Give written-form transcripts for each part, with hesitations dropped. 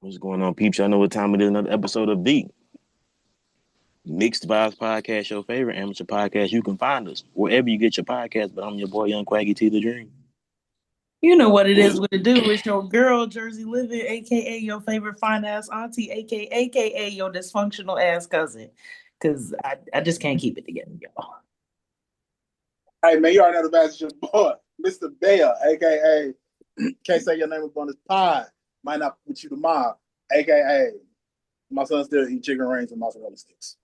What's going on, peeps? Y'all know what time it is. Another episode of the Mixed Vibes Podcast, your favorite amateur podcast. You can find us wherever you get your podcast. But I'm your boy, Young Quaggy T, the Dream. You know what it is, what it do. It's your girl, Jersey Living, a.k.a. your favorite fine-ass auntie, a.k.a. your dysfunctional ass cousin. Because I just can't keep it together, y'all. Hey man, you already know the best. Your boy, Mr. Bear, aka can't say your name up on this pod. Might not put you to mob, aka my son still eat chicken wings and mozzarella sticks.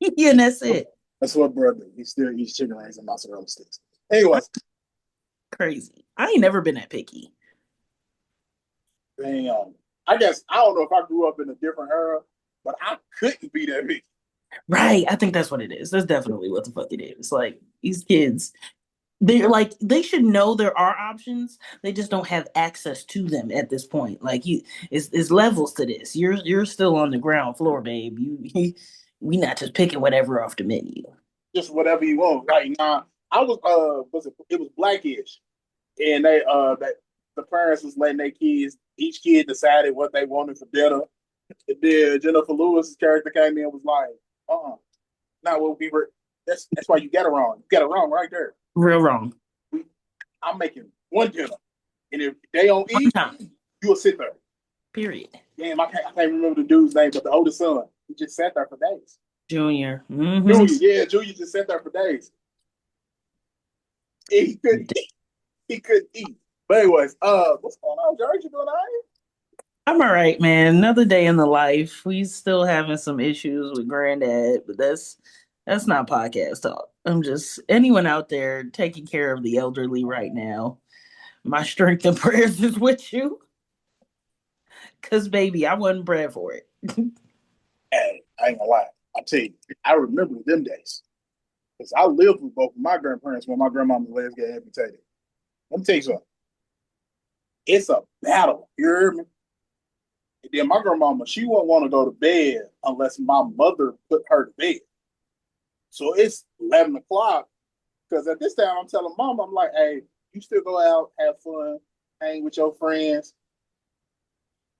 Yeah, and that's it. That's what brother. He still eats chicken wings and mozzarella sticks. Anyways, Crazy. I ain't never been that picky. damn. I guess I don't know if I grew up in a different era, but I couldn't be that big. Right. I think that's what it is. That's definitely what the fuck it is. Like, these kids, they should know there are options. They just don't have access to them at this point. Like, it's levels to this. You're still on the ground floor, babe. We not just picking whatever off the menu. Just whatever you want. Right now, I was it was Blackish, and the parents was letting their kids, each kid decided what they wanted for dinner. And then Jennifer Lewis's character came in and was like, not what we were. That's why you got it wrong. You got it wrong right there. Real wrong. I'm making one dinner, and if they don't One eat, time. you will sit there. Period. Damn, I can't remember the dude's name, but the oldest son, he just sat there for days. Junior. Junior just sat there for days. And he couldn't eat. He couldn't eat. But anyways, what's going on, George? You doing all right? I'm all right, man. Another day in the life. We still having some issues with granddad, but that's not podcast talk. I'm just anyone out there taking care of the elderly right now. My strength and prayers is with you. Cause baby, I wasn't bred for it. Hey, I ain't gonna lie. I tell you, I remember them days. Because I lived with both of my grandparents when my grandmama's legs got amputated. Let me tell you something. It's a battle. You hear me? And then my grandmama, she wouldn't want to go to bed unless my mother put her to bed. So it's 11 o'clock. Because at this time, I'm telling mom, I'm like, hey, you still go out, have fun, hang with your friends.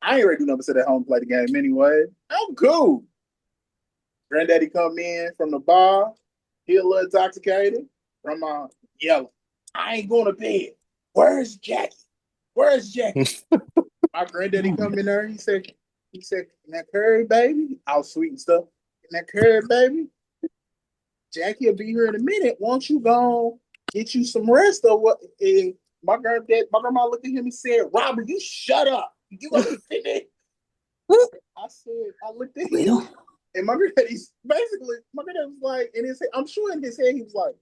I ain't ready to do nothing but sit at home and play the game anyway. I'm cool. Granddaddy come in from the bar. He a little intoxicated. Grandma yelling, I ain't going to bed. Where's Jackie? Where's Jackie? My granddaddy come in there. He said, in that curry, baby. I was sweet and stuff. In that curry, baby. Jackie will be here in a minute. Won't you go get you some rest or what? And my grandma looked at him and said, Robert, you shut up. You understand that? I said, I looked at him. And my granddaddy was like, in his head, I'm sure in his head, he was like,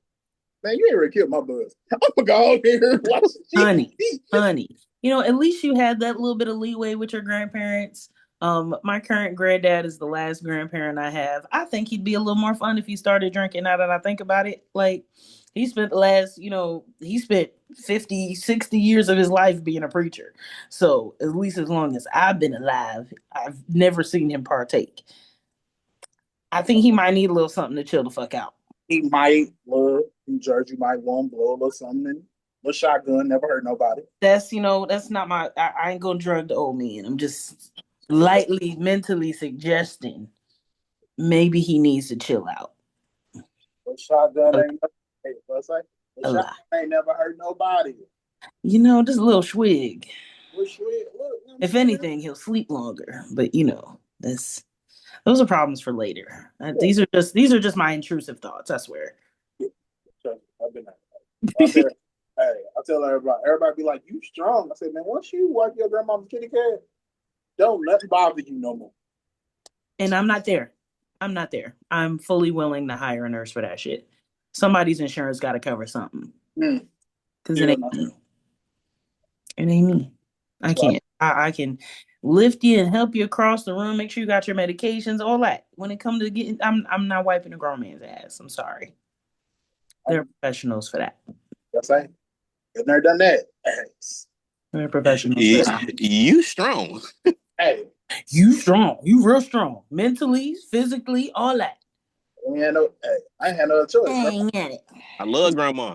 man, you ain't ready to kill my buzz. I'm gonna go over here and watch honey. You know, at least you had that little bit of leeway with your grandparents. My current granddad is the last grandparent I have. I think he'd be a little more fun if he started drinking now that I think about it. Like, he spent he spent 50, 60 years of his life being a preacher. So at least as long as I've been alive, I've never seen him partake. I think he might need a little something to chill the fuck out. He might love New Jersey, might want to blow or something. A shotgun, never hurt nobody. That's not my. I ain't gonna drug the old man. I'm just lightly mentally suggesting maybe he needs to chill out. A shotgun ain't shotgun ain't never hurt nobody. Just a little swig. Look, If anything, he'll sleep longer. But those are problems for later. These are just my intrusive thoughts. I swear. I've been there. Hey, I tell everybody be like, you strong. I said, man, once you wipe your grandmama's kitty cat, don't let it bother you no more. And I'm not there. I'm fully willing to hire a nurse for that shit. Somebody's insurance got to cover something. Because it ain't me. It ain't me. I can't. I can lift you and help you across the room, make sure you got your medications, all that. When it comes to getting, I'm not wiping a grown man's ass. I'm sorry. They're professionals for that. That's right. I've never done that. They're professionals. You strong. Hey. You strong. You real strong. Mentally, physically, all that. I ain't had no choice. I love grandma.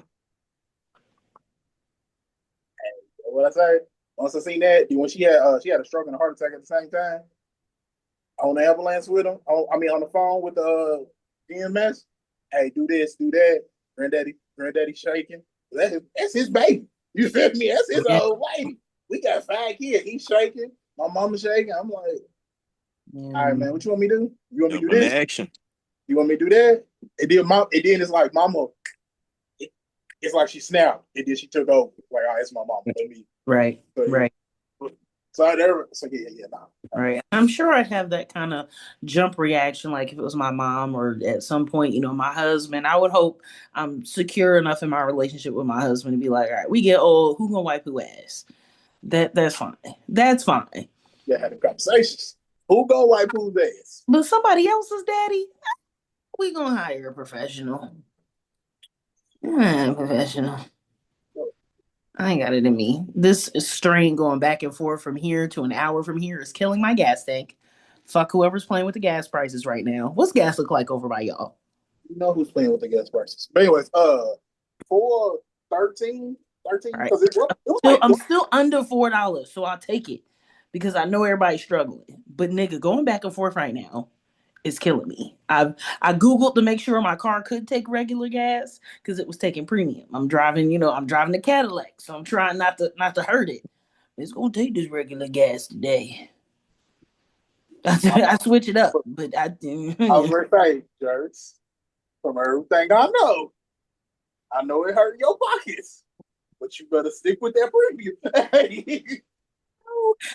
Hey, what I say? Once I seen that, when she had a stroke and a heart attack at the same time on the ambulance with him. On the phone with the EMS. Hey, do this, do that. Granddaddy shaking. That's his baby. You feel me? That's his old lady. We got 5 kids. He's shaking. My mama shaking. I'm like, all right, man, what you want me to do? You want me to do this? Action. You want me to do that? And then it's like mama. It's like she snapped, and then she took over. Like, oh, it's my mama. Let me. Right. So, Right. Nah. Right. I'm sure I'd have that kind of jump reaction, like if it was my mom or at some point, my husband. I would hope I'm secure enough in my relationship with my husband to be like, all right, we get old, who gonna wipe who ass? That's fine. That's fine. Yeah, had the conversations. Who gonna wipe who's ass? But somebody else's daddy, we gonna hire a professional. Professional. I ain't got it in me. This strain going back and forth from here to an hour from here is killing my gas tank. Fuck whoever's playing with the gas prices right now. What's gas look like over by y'all? You know who's playing with the gas prices. But anyways, 4.13, Right. because it was like I'm still under $4, so I'll take it because I know everybody's struggling. But nigga, going back and forth right now is killing me. I googled to make sure my car could take regular gas because it was taking premium. I'm driving the Cadillac, so I'm trying not to hurt it. It's gonna take this regular gas today. I switch it up, but I was going to say, Jerks, from everything I know it hurt your pockets, but you better stick with that premium.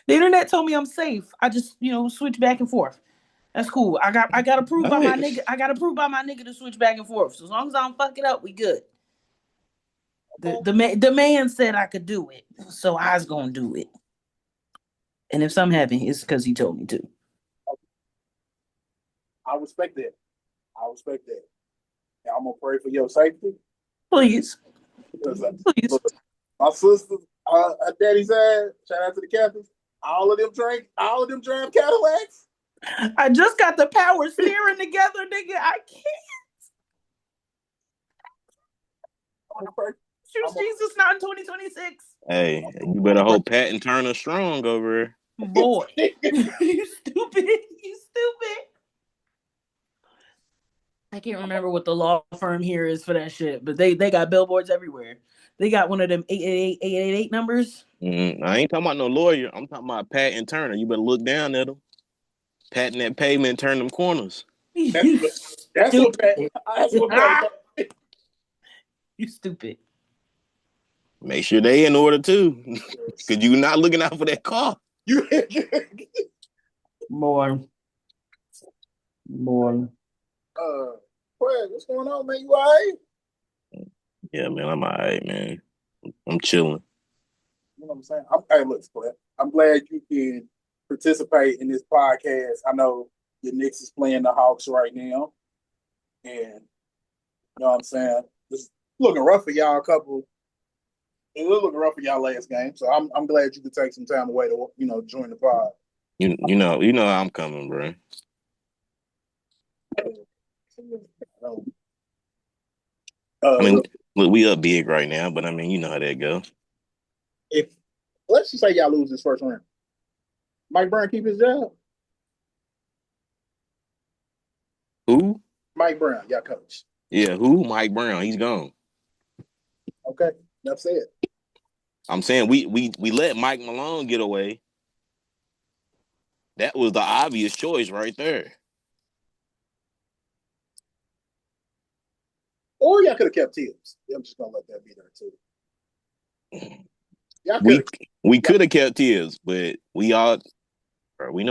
The internet told me I'm safe. I just switch back and forth. That's cool. I got approved by my nigga. I got approved by my nigga to switch back and forth. So as long as I don't fuck it up, we good. The man said I could do it, so I was gonna do it. And if something happened, it's because he told me to. I respect that. And I'm gonna pray for your safety. Please. Because, Please. Look, my sister, her daddy's side, shout out to the Catholics. All of them drive Cadillacs. I just got the power steering together, nigga. I can't. Jesus, not in 2026. Hey, you better hope Pat and Turner strong over here. Boy, you stupid. I can't remember what the law firm here is for that shit, but they got billboards everywhere. They got one of them 888 numbers. I ain't talking about no lawyer. I'm talking about Pat and Turner. You better look down at them. Patting that pavement and turn them corners. That's what Pat. You stupid. Make sure they in order too. Because you're not looking out for that car. More. What's going on, man? You all right? Yeah, man, I'm all right, man. I'm chilling. You know what I'm saying? I'm glad you can participate in this podcast. I know your Knicks is playing the Hawks right now. And you know what I'm saying? It's looking rough for y'all It was looking rough for y'all last game. So I'm glad you could take some time away to join the pod. You know how I'm coming, bro. I mean, look, we up big right now, but I mean, you know how that goes. If let's just say y'all lose this first round, Mike Brown keep his job. Who? Mike Brown, y'all coach. Yeah, who? Mike Brown. He's gone. Okay, enough said. I'm saying we let Mike Malone get away. That was the obvious choice right there. Or y'all could have kept Tibbs. I'm just gonna let that be there too. We could have kept Tibbs, but we know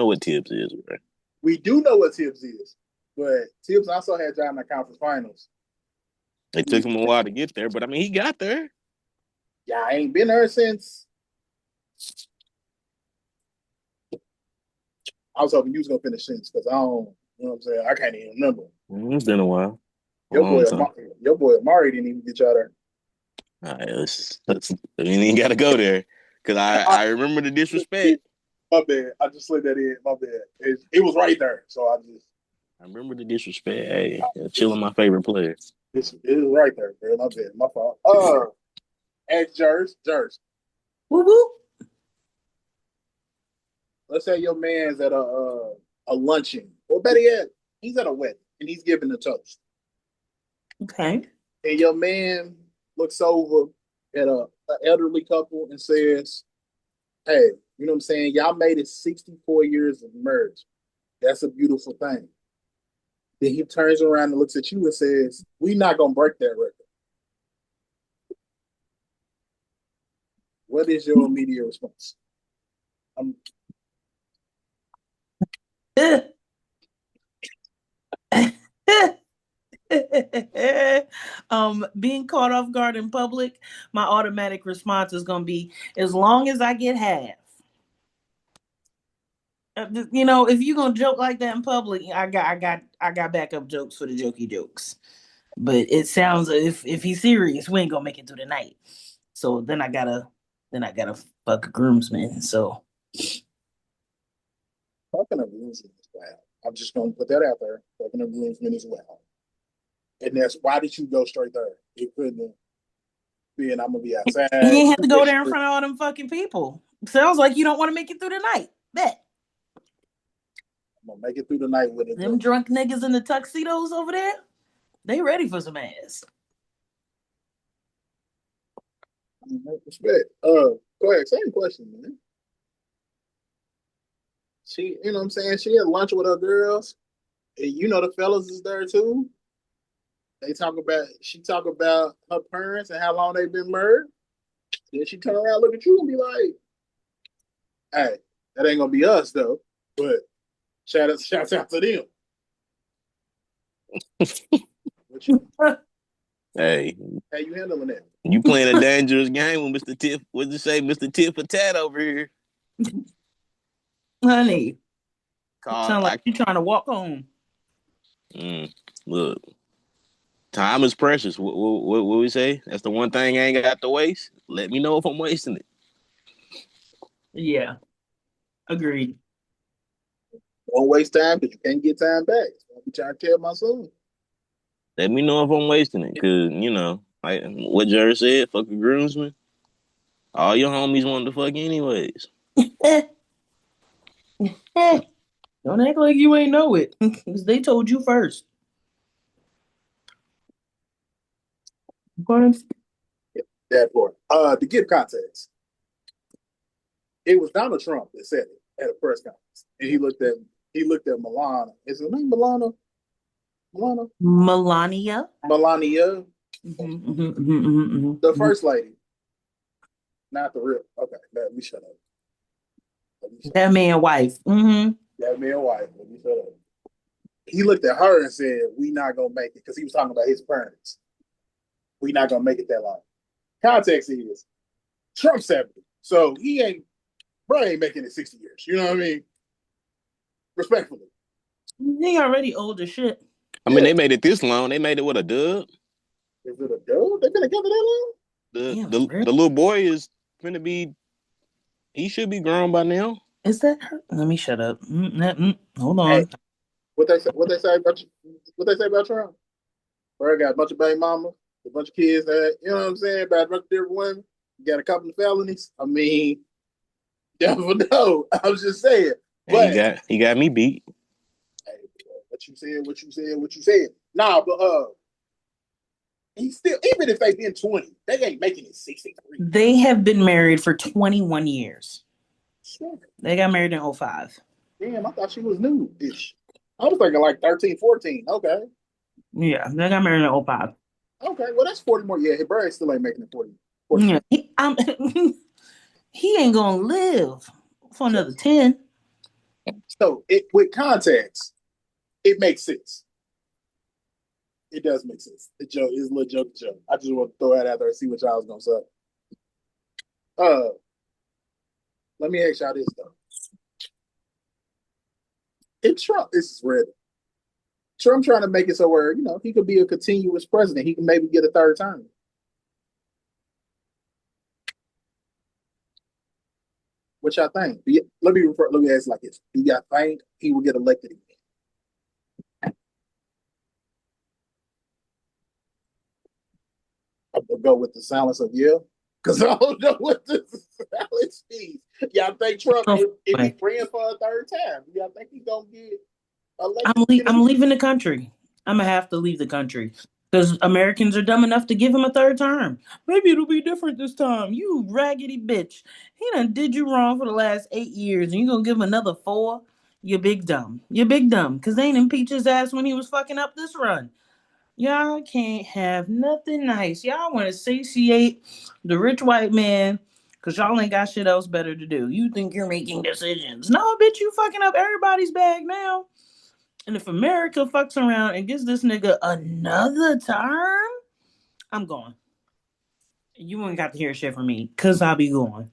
what Tibbs is, bro. We do know what Tibbs is, but Tibbs also had y'all in the conference finals. It took him a while to get there, but I mean, he got there. Yeah, I ain't been there since. I was hoping you was gonna finish since because I don't, you know what I'm saying? I can't even remember. It's been a while. Your boy Amari didn't even get y'all there. All right, we ain't got to go there because I remember the disrespect. My bad. I just slid that in. My bad. It was right there, so I remember the disrespect. Hey, chilling my favorite player. It was right there, bro. My bad. My fault. Ask Jers. Woo woo. let's say your man's at a luncheon, or better yet, he's at a wedding and he's giving a toast. Okay. And your man looks over at a elderly couple and says, "Hey, you know what I'm saying? Y'all made it 64 years of marriage. That's a beautiful thing." Then he turns around and looks at you and says, "We're not gonna break that record." What is your immediate response? Being caught off guard in public, my automatic response is gonna be as long as I get half. You know, if you gonna joke like that in public, I got backup jokes for the jokey jokes. But it sounds if he's serious, we ain't gonna make it through the night. So then I gotta fuck a groomsman. So Fucking a groomsman is wild. I'm just gonna put that out there. Fucking a groomsman is wild. And that's why did you go straight there? It couldn't be, and I'm gonna be outside. you ain't have to go there in front of all them fucking people. Sounds like you don't want to make it through the night. Bet. I'm gonna make it through the night with it. Them drunk niggas in the tuxedos over there, they ready for some ass. Respect. Go ahead. Same question, man. She, you know what I'm saying? She had lunch with her girls. And you know the fellas is there too. She talk about her parents and how long they've been married. Then she turn around, look at you, and be like, "Hey, that ain't gonna be us though." But shouts out to them. What you, Hey, how you handling that? you playing a dangerous game with Mr. Tip. What'd you say, Mr. Tit for Tat over here? Honey, Call, sound like you trying to walk home. Look, time is precious. What we say? That's the one thing I ain't got to waste. Let me know if I'm wasting it. Yeah, agreed. Don't waste time because you can't get time back. I'll be trying to tell my son. Let me know if I'm wasting it, cause you know, like what Jerry said, fuck a groomsman. All your homies wanted to fuck anyways. Don't act like you ain't know it, because they told you first. That part. To give context, it was Donald Trump that said it at a press conference, and he looked at Milana. Is her name Milana? Milana? Melania. Melania, the Mm-hmm. first lady, not the real. Okay, let me shut up. That man wife. Mm-hmm. That man wife. Let me shut up. He looked at her and said, "We not gonna make it," because he was talking about his parents. We not gonna make it that long. Context is Trump's 70, so bro ain't making it 60 years. You know what I mean? Respectfully. They already old as shit. I mean, they made it this long. They made it with a dub. Is it a dude? They've been together that long? The little boy is gonna be. He should be grown by now. Is that her? Let me shut up. Hold on. Hey, what they say about Trump? Bro got a bunch of baby mamas, a bunch of kids that you know what I'm saying, about a bunch of different women. You got a couple of felonies. I mean, you never know. I was just saying. And But he got me beat. hey, what you said. Nah, but he's still, even if they been 20, they ain't making it 63. They have been married for 21 years. Sure. They got married in 05. Damn, I thought she was new-ish. I was thinking like 13, 14. Okay. Yeah, they got married in 05. Okay, well, that's 40 more. Yeah, his brother still ain't making it 40. Yeah, he ain't gonna live for another 10. So, with context, it makes sense. It does make sense. The joke is a little joke. I just want to throw that out there and see what y'all was going to say. Let me ask y'all this, though. If Trump, this is red. Trump trying to make it so where, he could be a continuous president. He can maybe get a third term. What y'all think? Let me ask like this. Do y'all think he will get elected again? I'm going to go with the silence of yeah. Because I don't know what the silence means. Y'all think Trump, No if he way. ran for a third time, y'all think he's gonna get elected? I'm leaving the country. I'm gonna have to leave the country because Americans are dumb enough to give him a third term. Maybe it'll be different this time. You raggedy bitch. He done did you wrong for the last 8 years, and you gonna give him another 4? You're big dumb. You're big dumb because they ain't impeach his ass when he was fucking up this run. Y'all can't have nothing nice. Y'all want to satiate the rich white man because y'all ain't got shit else better to do. You think you're making decisions. No, bitch, you fucking up everybody's bag now. And if America fucks around and gives this nigga another term, I'm going. You ain't got to hear shit from me because I'll be going.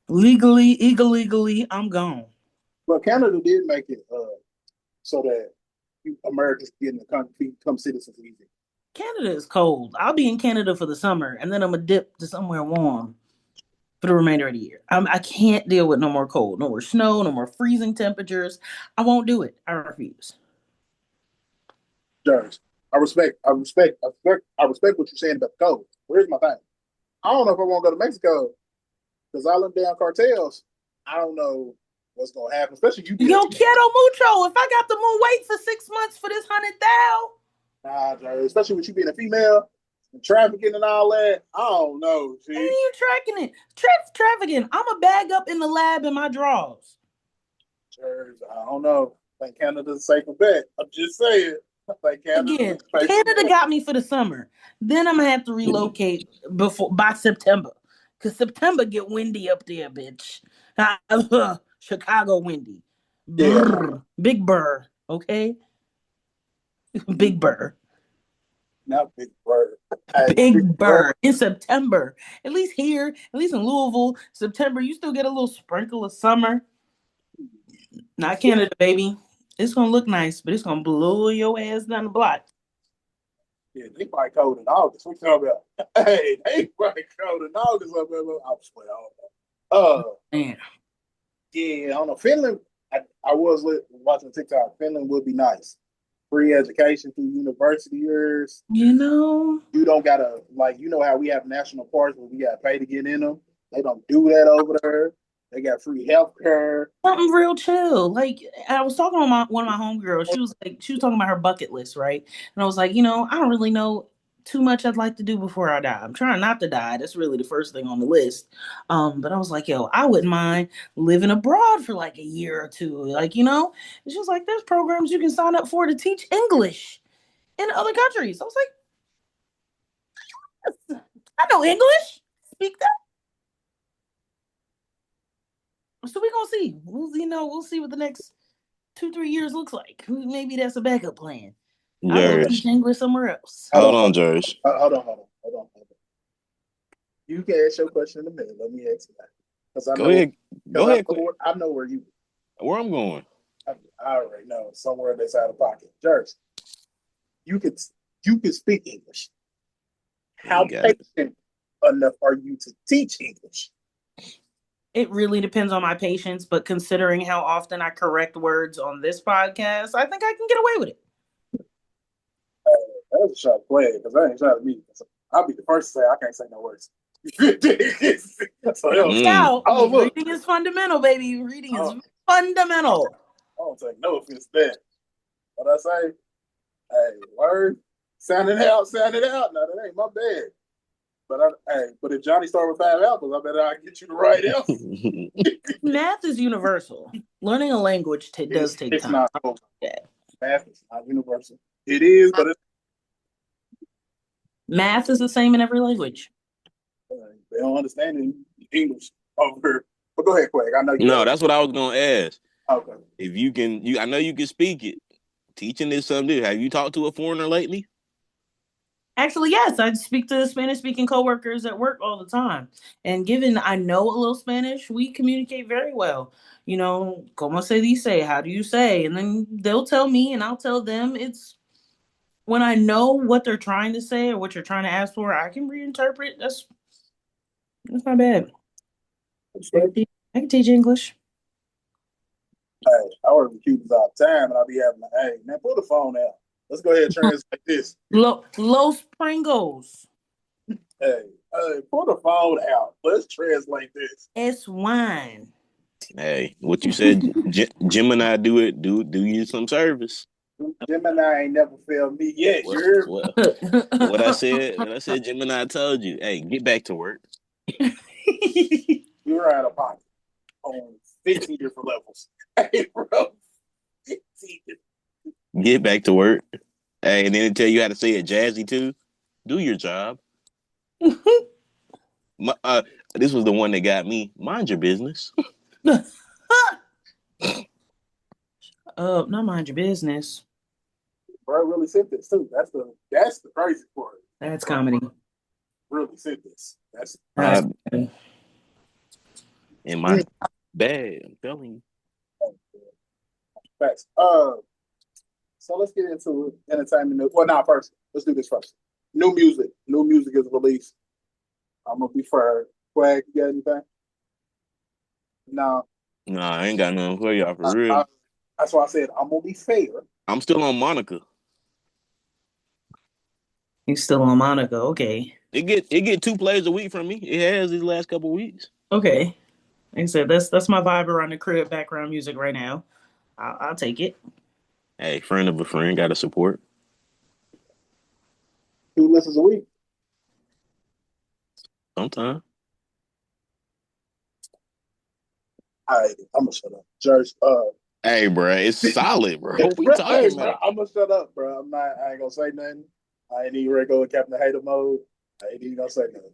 Legally, illegally, I'm gone. But Canada did make it so that Americans get in the country become citizens easy. Canada is cold. I'll be in Canada for the summer and then I'm going to dip to somewhere warm for the remainder of the year. I can't deal with no more cold, no more snow, no more freezing temperatures. I won't do it. I refuse. Jerks. I respect what you're saying about the code. Here's my thing. I don't know if I want to go to Mexico because all them damn cartels. I don't know what's gonna happen, especially you being a Yo, female. quiero mucho. If I got to move weight for 6 months for this 100,000, Nah, Jerry, especially with you being a female and trafficking and all that. I don't know, ain't see. even tracking it. Trafficking. I'm a bag up in the lab in my drawers. Jerry, I don't know. I think Canada's a safer bet. I'm just saying. I think Canada's Again, a safer Canada bet. got me for the summer. Then I'm gonna have to relocate by September. Cause September get windy up there, bitch. Chicago windy. Yeah, Brr, Big Burr. Okay? Big Burr. not Big Bird. Hey, Big Big Bird. Burr in September. At least here, at least in Louisville, September, you still get a little sprinkle of summer. Not Canada, baby. It's gonna look nice, but it's gonna blow your ass down the block. Yeah, they probably cold in August. What you talking about? Hey, they probably cold in August up there. I'm sweating. Man. Yeah, I don't know. Finland, I was watching TikTok. Finland would be nice. Free education through university years. You know, You don't gotta like you know how we have national parks where we gotta pay to get in them. They don't do that over there. They got free health care. something real chill. Like I was talking to one of my homegirls. She was talking about her bucket list, right? And I was like, I don't really know too much I'd like to do before I die. I'm trying not to die. That's really the first thing on the list. But I was like, yo, I wouldn't mind living abroad for like a year or two. Like, it's just like there's programs you can sign up for to teach English in other countries. I was like, I know English. Speak that. So we gonna see. We'll see what the next 2-3 years looks like. Maybe that's a backup plan. I'll go teach Jers. English somewhere else. Hold Hold on, on, Jers. hold on. You can ask your question in a minute. Let me ask you that because I Go know ahead. Go ahead, quick. I know where you. Where I'm going. I already know somewhere that's out of pocket. Jersey, you could you could speak English. You How got it. patient enough are you to teach English? It really depends on my patience, but considering how often I correct words on this podcast, I think I can get away with it. That was a shot of play because I ain't shot at me. I'll be the first to say I can't say no words. So Watch Mm. out. oh look, Reading is fundamental, baby. Reading is oh, fundamental. I don't take no offense to that. What I say, hey, word, sound it out. No, that ain't my bad. But if Johnny start with 5 apples, I bet I can get you the right answer. Math is universal. Learning a language does take It's time. not. Math is not universal. It is, but Math is the same in every language. they don't understand it in English over. But go ahead, Quag. I know you. No, that's what I was gonna ask. Okay. If you can, I know you can speak it. Teaching is something new. Have you talked to a foreigner lately? Actually, yes, I speak to Spanish speaking coworkers at work all the time. And given I know a little Spanish, we communicate very well. Como se dice? How do you say? And then they'll tell me and I'll tell them. It's when I know what they're trying to say or what you're trying to ask for, I can reinterpret. That's not bad. I can teach English. Hey, I work with Cubans all the time, and I'll be having, hey, man, pull the phone out. Let's go ahead and translate this. Los Pringles. Hey, Pull the phone out. Let's translate this. It's wine. Hey, what you said, Gemini do it. Do you some service? Gemini ain't never failed me yet. Well, You heard me? well, what I said, Gemini told you. Hey, get back to work. You're out of pocket on 15 different levels. Hey, bro. 15 Get back to work. Hey, and then they tell you how to say it jazzy too. Do your job. This was the one that got me. Mind your business. Not mind your business. Bro really said this too. That's the crazy part. That's comedy. Really said this. That's in my bad. I'm telling you. facts. So let's get into entertainment. Well, now first, let's do this first. New music. New music is released. I'm gonna be fair. Swag, you got anything? No. Nah, I ain't got nothing for y'all for real. That's why I said I'm gonna be fair. I'm still on Monica. You still on Monica? Okay. It get 2 plays a week from me. It has these last couple weeks. Okay. Like I said, that's my vibe around the crib background music right now. I'll take it. Hey, friend of a friend, gotta support. 2 listens a week. Sometimes. All right, I'm gonna shut up. George, hey, bro, it's solid, bro. What we talking about? I'm gonna shut up, bro. I ain't gonna say nothing. I ain't even ready to go in Captain Hater mode. I ain't even gonna say nothing.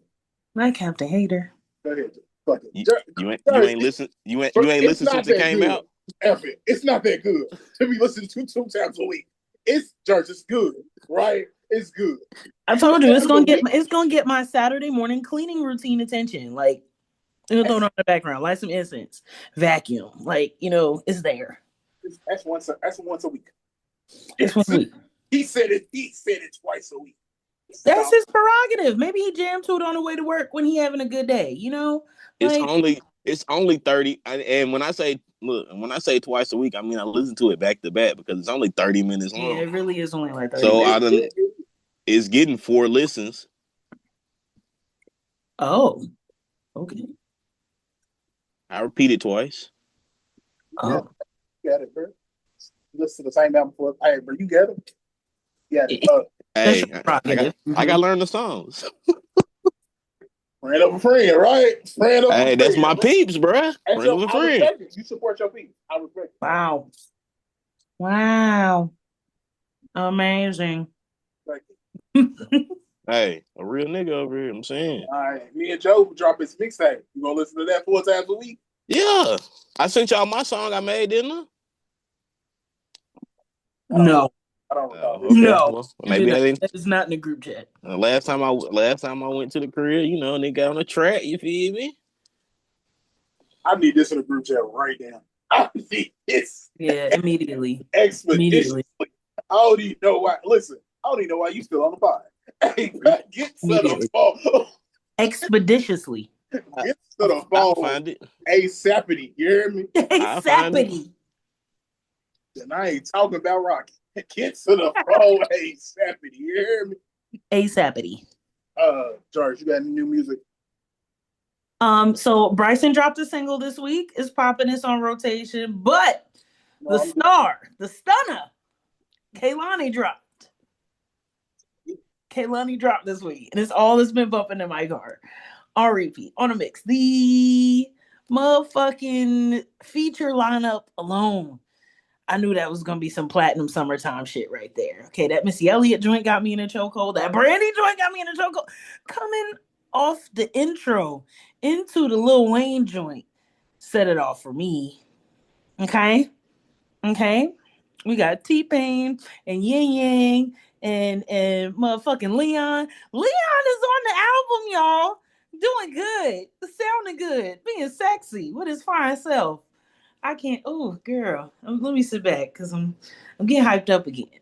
Not Captain Hater. Go ahead. Fuck it. You ain't listen. You ain't listened since it came out. F it. It's not that good to be listening to 2 times a week. It's good, right? It's good. I told you it's gonna get my Saturday morning cleaning routine attention. Like, throw it on the background, light some incense, vacuum. Like, it's there. That's once a week. It's once a week. He said it twice a week. That's his prerogative. Maybe he jammed to it on the way to work when he having a good day. It's only 30. And when I say twice a week, I mean I listen to it back to back because it's only 30 minutes long. Yeah, it really is only like 30 so minutes. It's getting 4 listens. Oh, okay. I repeat it twice. Oh, you got it, bro. Listen to the same album before. Hey, bro, you got it. Yeah. Hey, I got to learn the songs. Friend of a friend, right? Friend of a friend. That's my peeps, bro. Friend of a friend. You support your peeps. I respect it. Wow. Amazing. Hey, a real nigga over here, I'm saying. All right. Me and Joe drop his mixtape. You gonna listen to that 4 times a week? Yeah. I sent y'all my song I made, didn't I? No. I don't recall. Okay. No. Well, maybe I didn't. It's not in the group chat. Last time I went to the crib, they got on the track, you feel me? I need this in the group chat right now. I need this. Yeah, immediately. Expeditiously. I don't even know why. Listen, I don't even know why you still on the pod. Hey, get to the phone. Expeditiously. Get to the phone. I'll find it. ASAPity. You hear me? ASAPity. And I ain't talking about Rocky. Get to the phone. ASAPity. You hear me? ASAPity. George, you got any new music? So Bryson dropped a single this week. It's popping. It's on rotation. But the stunner, Kehlani dropped. Kehlani dropped this week. And it's all that's been bumping in my car. On repeat. On a mix. The motherfucking feature lineup alone. I knew that was going to be some platinum summertime shit right there. Okay, that Missy Elliott joint got me in a chokehold. That Brandy joint got me in a chokehold. Coming off the intro into the Lil Wayne joint, set it off for me. Okay? We got T-Pain and Yin Yang and motherfucking Leon. Leon is on the album, y'all. Doing good. Sounding good. Being sexy with his fine self. I can't. Oh, girl, let me sit back because I'm getting hyped up again.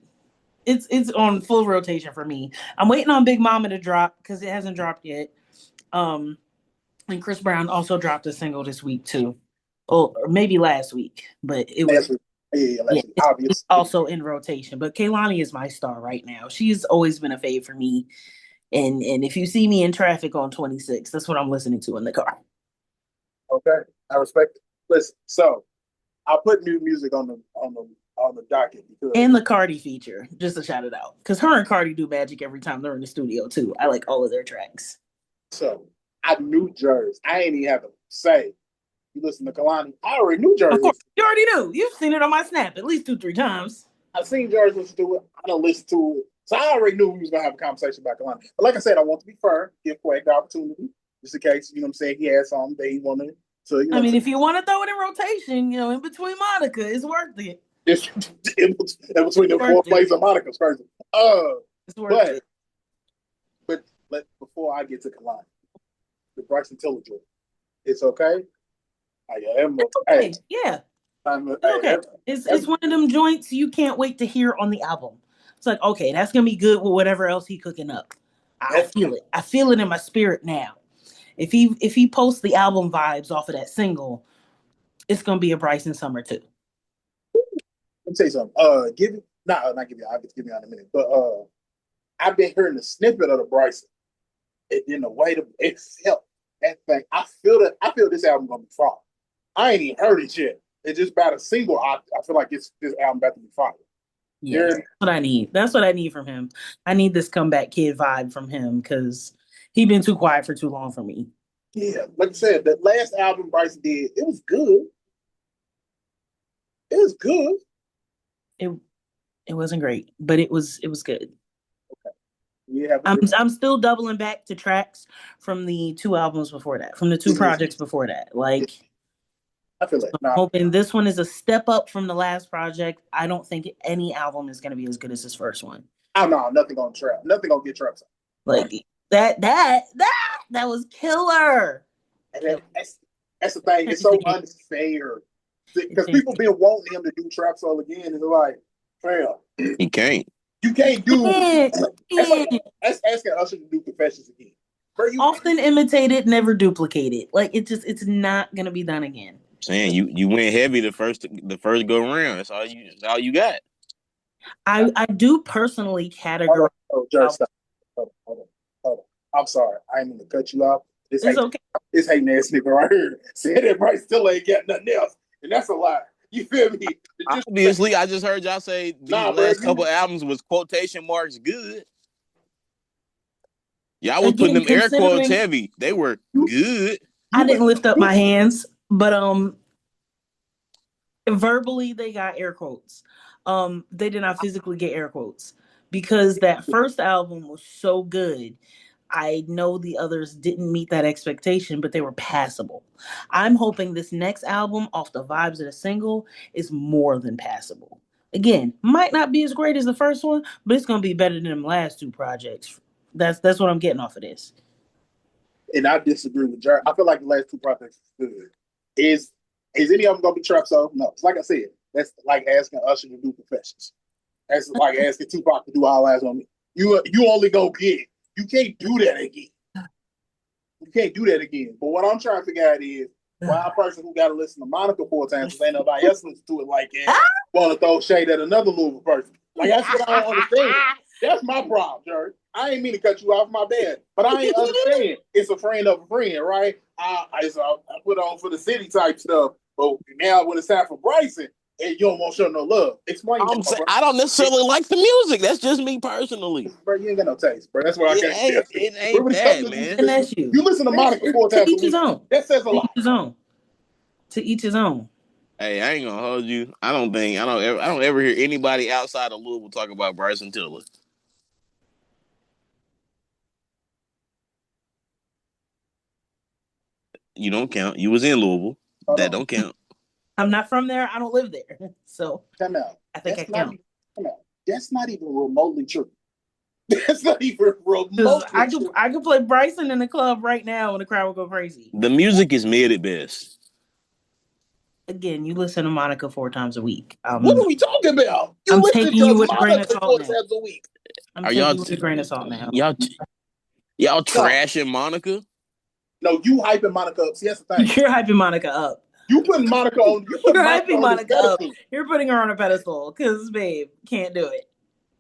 It's on full rotation for me. I'm waiting on Big Mama to drop because it hasn't dropped yet. And Chris Brown also dropped a single this week too, or maybe last week, but it was obvious. It's also in rotation. But Kehlani is my star right now. She's always been a fave for me. And if you see me in traffic on 26, that's what I'm listening to in the car. Okay, I respect it. Listen, so I put new music on the docket because And the Cardi feature, just to shout it out. Because her and Cardi do magic every time they're in the studio too. I like all of their tracks. so I knew Jersey. I ain't even have to say you listen to Kehlani. I already knew Of Jersey. course, you already knew. You've seen it on my Snap at least 2-3 times. I've seen Jersey listen to it. I don't listen to it. So I already knew we was gonna have a conversation about Kehlani. But like I said, I want to be fair, give Quake the opportunity, just in case, you know what I'm saying, he had something that he wanted to, you know. I mean, if you want to throw it in rotation, in between Monica, it's worth it. It's in between the four plays of Monica's crazy. It's worth it. But before I get to Kehlani, the Bryson Tiller joint, it's okay. I am okay. Yeah. Okay. It's one of them joints you can't wait to hear on the album. It's like, okay, that's gonna be good with whatever else he cooking up. I feel it. I feel it in my spirit now. If he posts the album vibes off of that single, it's gonna be a Bryson summer too. Let me tell you something. I'll give you in a minute. But I've been hearing the snippet of the Bryson. In the way it felt that thing. I feel this album gonna be fire. I ain't even heard it yet. It's just about a single. I feel like this album about to be fire. Yeah, that's what I need. That's what I need from him. I need this comeback kid vibe from him because he's been too quiet for too long for me. Yeah, like I said, the last album Bryson did, it was good. It was good. It wasn't great, but it was good. Okay. Yeah, I'm still doubling back to tracks from the 2 albums before that, from the 2 projects before that. Like, I feel like I'm hoping this one is a step up from the last project. I don't think any album is going to be as good as his first one. Oh no, nothing gonna trap. Nothing gonna get traps. Like that was killer. That's the thing. It's so unfair because people been wanting him to do trap soul again, and they're like, "Fam, he can't. You can't do." That's asking Usher to do Confessions again. Bro, often imitated, never duplicated. Like it's not gonna be done again. Saying you went heavy the first go around. That's all you got. I do personally categorize. Hold on. I'm sorry. I ain't mean to cut you off. It's okay. This hating ass nigga right here said that Bryce still ain't got nothing else, and that's a lie. You feel me? Obviously, I just heard y'all say these last couple albums was quotation marks good. Y'all was putting them air quotes heavy. They were good. I didn't lift up my hands, but verbally they got air quotes. They did not physically get air quotes because that first album was so good. I know the others didn't meet that expectation, but they were passable. I'm hoping this next album, off the vibes of the single, is more than passable. Again, might not be as great as the first one, but it's gonna be better than them last 2 projects. That's what I'm getting off of this. And I disagree with Jared. I feel like the last 2 projects is good. Is any of them gonna be trap soul? No. It's like I said, that's like asking Usher to do Confessions. That's like asking Tupac to do All Eyes on Me. You only go get. You can't do that again. You can't do that again. But what I'm trying to figure out is why a person who got to listen to Monica 4 times because ain't nobody else listens to it like that want to throw shade at another Louisville person. Like, that's what I don't understand. That's my problem, Jared. I ain't mean to cut you off, my bad. But I ain't understand. It's a friend of a friend, right? I put on for the city type stuff. But now when it's time for Bryson, and you don't want to show no love. Explain. I don't necessarily like the music. That's just me personally. Bro, you ain't got no taste, bro. That's why I can't. It ain't that, man. And that's you. You listen to Monica 4 times a week. That says a lot. To each his own. Hey, I ain't gonna hold you. I don't ever hear anybody outside of Louisville talk about Bryson Tiller. You don't count. You was in Louisville. That don't count. I'm not from there. I don't live there. So come out. I think I count. That's not even remotely true. That's not even remotely true. I could play Bryson in the club right now and the crowd will go crazy. The music is mid at best. Again, you listen to Monica 4 times a week. What are we talking about? I'm taking you with a grain of salt 4 times a week. I'm taking you with a grain of salt now. Y'all trashing Monica? No, you hyping Monica up. See, that's the thing. You're hyping Monica up. You putting Monica on. You're hyping Monica up. You're putting her on a pedestal because, babe, can't do it.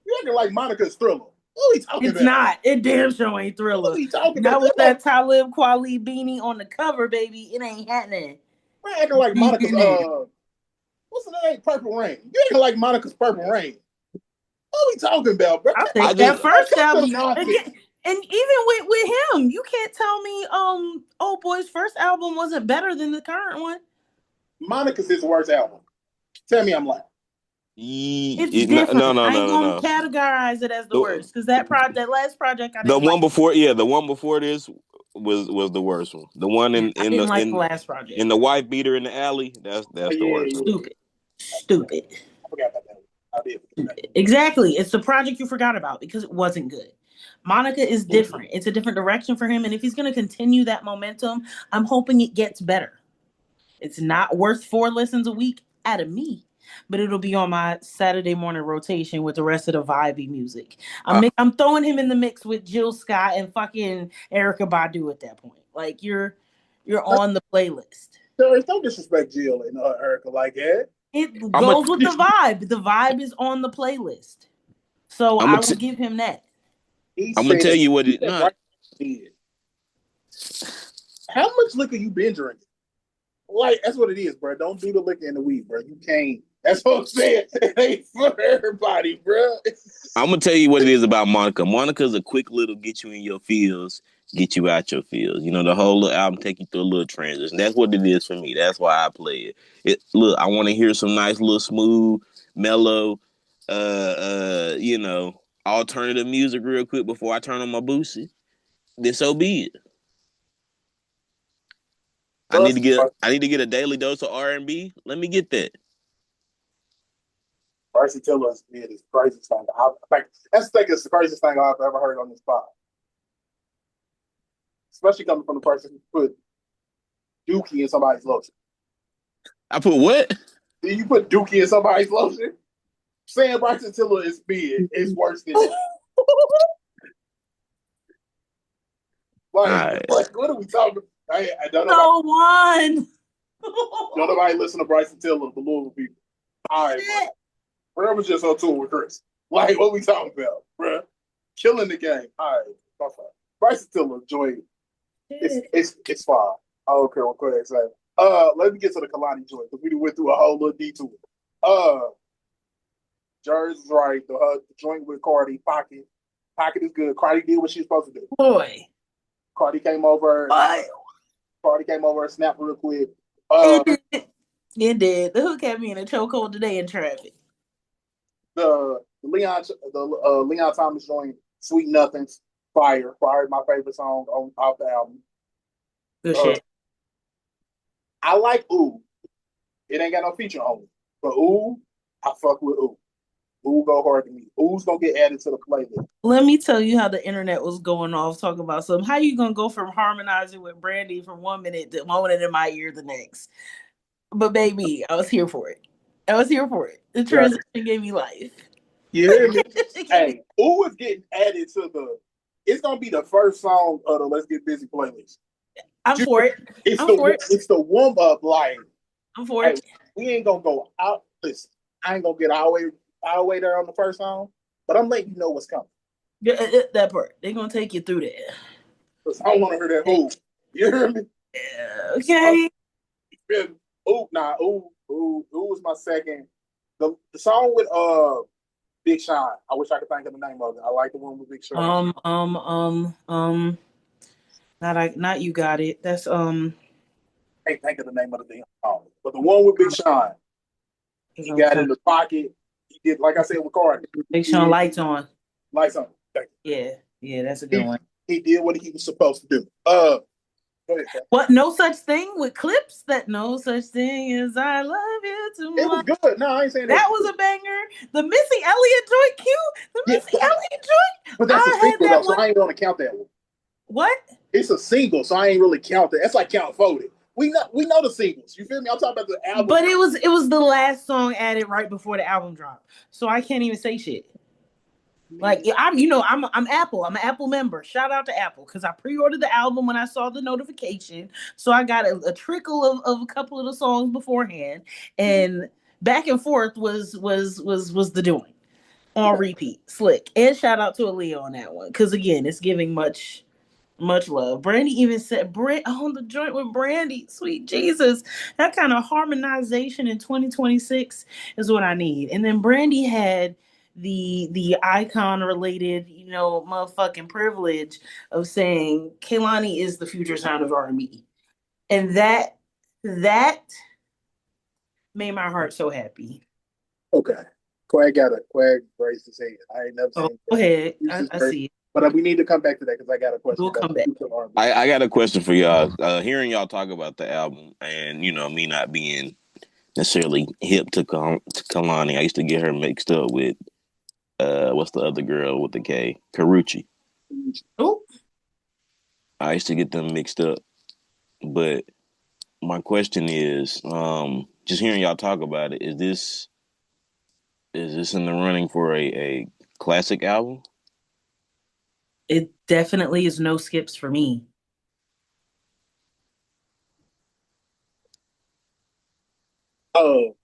You acting like Monica's Thriller. What are we talking It's about? not. It damn sure ain't Thriller. What are we talking Not about? with that Talib Kweli beanie on the cover, baby. It ain't happening. We're acting like Monica's what's the name? Purple Rain. You acting like Monica's Purple Rain. What are we talking about, bro? I think that first album, and even with him, you can't tell me Old Boy's first album wasn't better than the current one. Monica's his worst album. Tell me I'm lying. It's different. No. I ain't gonna categorize it as the worst because that last project I didn't the one before this was the worst one. The one I didn't like the last project. In the wife beater in the alley. That's the worst one. Stupid. I forgot about that. I did. Exactly. It's the project you forgot about because it wasn't good. Monica is different. It's a different direction for him. And if he's going to continue that momentum, I'm hoping it gets better. It's not worth 4 listens a week out of me, but it'll be on my Saturday morning rotation with the rest of the vibey music. I'm throwing him in the mix with Jill Scott and fucking Erykah Badu at that point. Like you're on the playlist. Don't disrespect Jill and Erykah like that. It goes with the vibe. The vibe is on the playlist. So I will give him that. I'm going to tell you what it did. How much liquor you been drinking? Like, that's what it is, bro. Don't do the liquor and the weed, bro. You can't. That's what I'm saying. It ain't for everybody, bro. I'm going to tell you what it is about Monica. Monica's a quick little get you in your feels, get you out your feels. You know, the whole little album take you through a little transition. That's what it is for me. That's why I play it. Look, I want to hear some nice little smooth, mellow, alternative music real quick before I turn on my Boosie. Then so be it. I need to get a daily dose of R&B. Let me get that. Bryson Tiller is the craziest thing. That's the craziest thing I've ever heard on this pod. Especially coming from the person who put Dookie in somebody's lotion. I put what? Did you put Dookie in somebody's lotion? Saying Bryson Tiller is big is worse than that. Like, what are we talking about? I don't know. Don't nobody listen to Bryson Tiller, the Louisville people. All right, bro. Bro was just on tour with Chris. Like, what we talking about, bro? Killing the game. All right, my fault. Bryson Tiller, joy. It's fine. I don't care what Kodak say. Let me get to the Kehlani joint because we went through a whole little detour. Jerz is right. The joint with Cardi, Pocket. Pocket is good. Cardi did what she's supposed to do. Boy. Cardi came over. Cardi came over and snapped real quick. It did. The hook had me in a chokehold today in traffic. The Leon Thomas joint, Sweet Nothings, Fire. Fire is my favorite song off the album. Good shit. I like Ooh. It ain't got no feature on it. But Ooh, I fuck with Ooh. Ooh go hard to me. Ooh's gonna get added to the playlist. Let me tell you how the internet was going off talking about something. How you gonna go from harmonizing with Brandy from 1 minute to moaning in my ear the next? But baby, I was here for it. The transition gave me life. You hear me? Hey, Ooh is getting added to it's gonna be the first song of the Let's Get Busy playlist. I'm for it. It's the warm up line. I'm for it. We ain't gonna go out. Listen, I ain't gonna get all the way there on the first song, but I'm letting you know what's coming. That part. They're gonna take you through that. I don't want to hear that Ooh. You hear me? Yeah, okay. Ooh was my second. The song with Big Sean. I wish I could think of the name of it. I like the one with Big Sean. Not You Got It. That's I can't think of the name of the damn song. But the one with Big Sean. He got in the pocket. He did, like I said with Cardi. Big Sean, Lights On. Lights On. Yeah, that's a good one. He did what he was supposed to do. Go ahead, what? No such thing with clips. That no such thing as I love you too much. It was good. No, I ain't saying that was a banger. The Missy Elliott joint, cute. The Missy Elliott joint. But that's a single though, so I ain't want to count that one. What? It's a single, so I ain't really count that. That's like count folded. We know the singles. You feel me? I'm talking about the album. But it was the last song added right before the album dropped, so I can't even say shit. Like I'm Apple. I'm an Apple member. Shout out to Apple because I pre-ordered the album when I saw the notification, so I got a trickle of a couple of the songs beforehand, and back and forth was the doing. on repeat. Slick. And shout out to Aaliyah on that one. Because again, it's giving much love. Brandy even said on the joint with Brandy. Sweet Jesus. That kind of harmonization in 2026 is what I need. And then Brandy had the icon related, motherfucking privilege of saying Kehlani is the future sound of R&B. And that made my heart so happy. Okay. Quag raised his hand. I ain't never seen Go ahead. that. I see it. But we need to come back to that because I got a question We'll about come back. I got a question for y'all. Hearing y'all talk about the album, and me not being necessarily hip to Kalani, I used to get her mixed up with what's the other girl with the K, Karuchi. Oh, I used to get them mixed up, but my question is, just hearing y'all talk about it, is this in the running for a classic album? it definitely is no skips for me. Oh,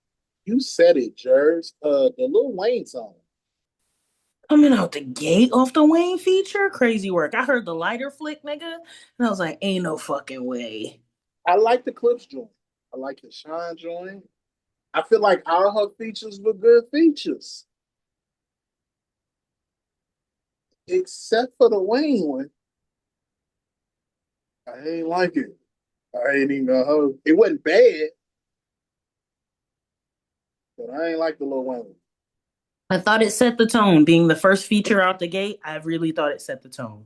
you said it, Jers. The Lil Wayne song. Coming out the gate off the Wayne feature, crazy work. I heard the lighter flick, nigga, and I was like, ain't no fucking way. I like the Clips joint. I like the Shine joint. I feel like all her features were good features, except for the Wayne one. I ain't like it. I ain't even gonna hold. It wasn't bad, but I ain't like the Lil Wayne. I thought it set the tone. Being the first feature out the gate, I really thought it set the tone.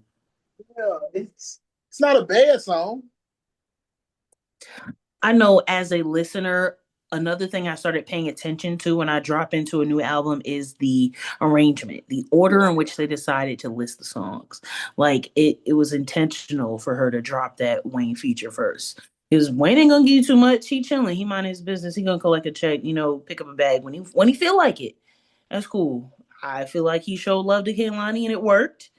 Yeah, it's not a bad song. I know as a listener, another thing I started paying attention to when I drop into a new album is the arrangement, the order in which they decided to list the songs. Like it was intentional for her to drop that Wayne feature first. Because Wayne ain't gonna give you too much. He chilling. He mind his business. He gonna collect a check. Pick up a bag when he feel like it. That's cool. I feel like he showed love to Kehlani and it worked.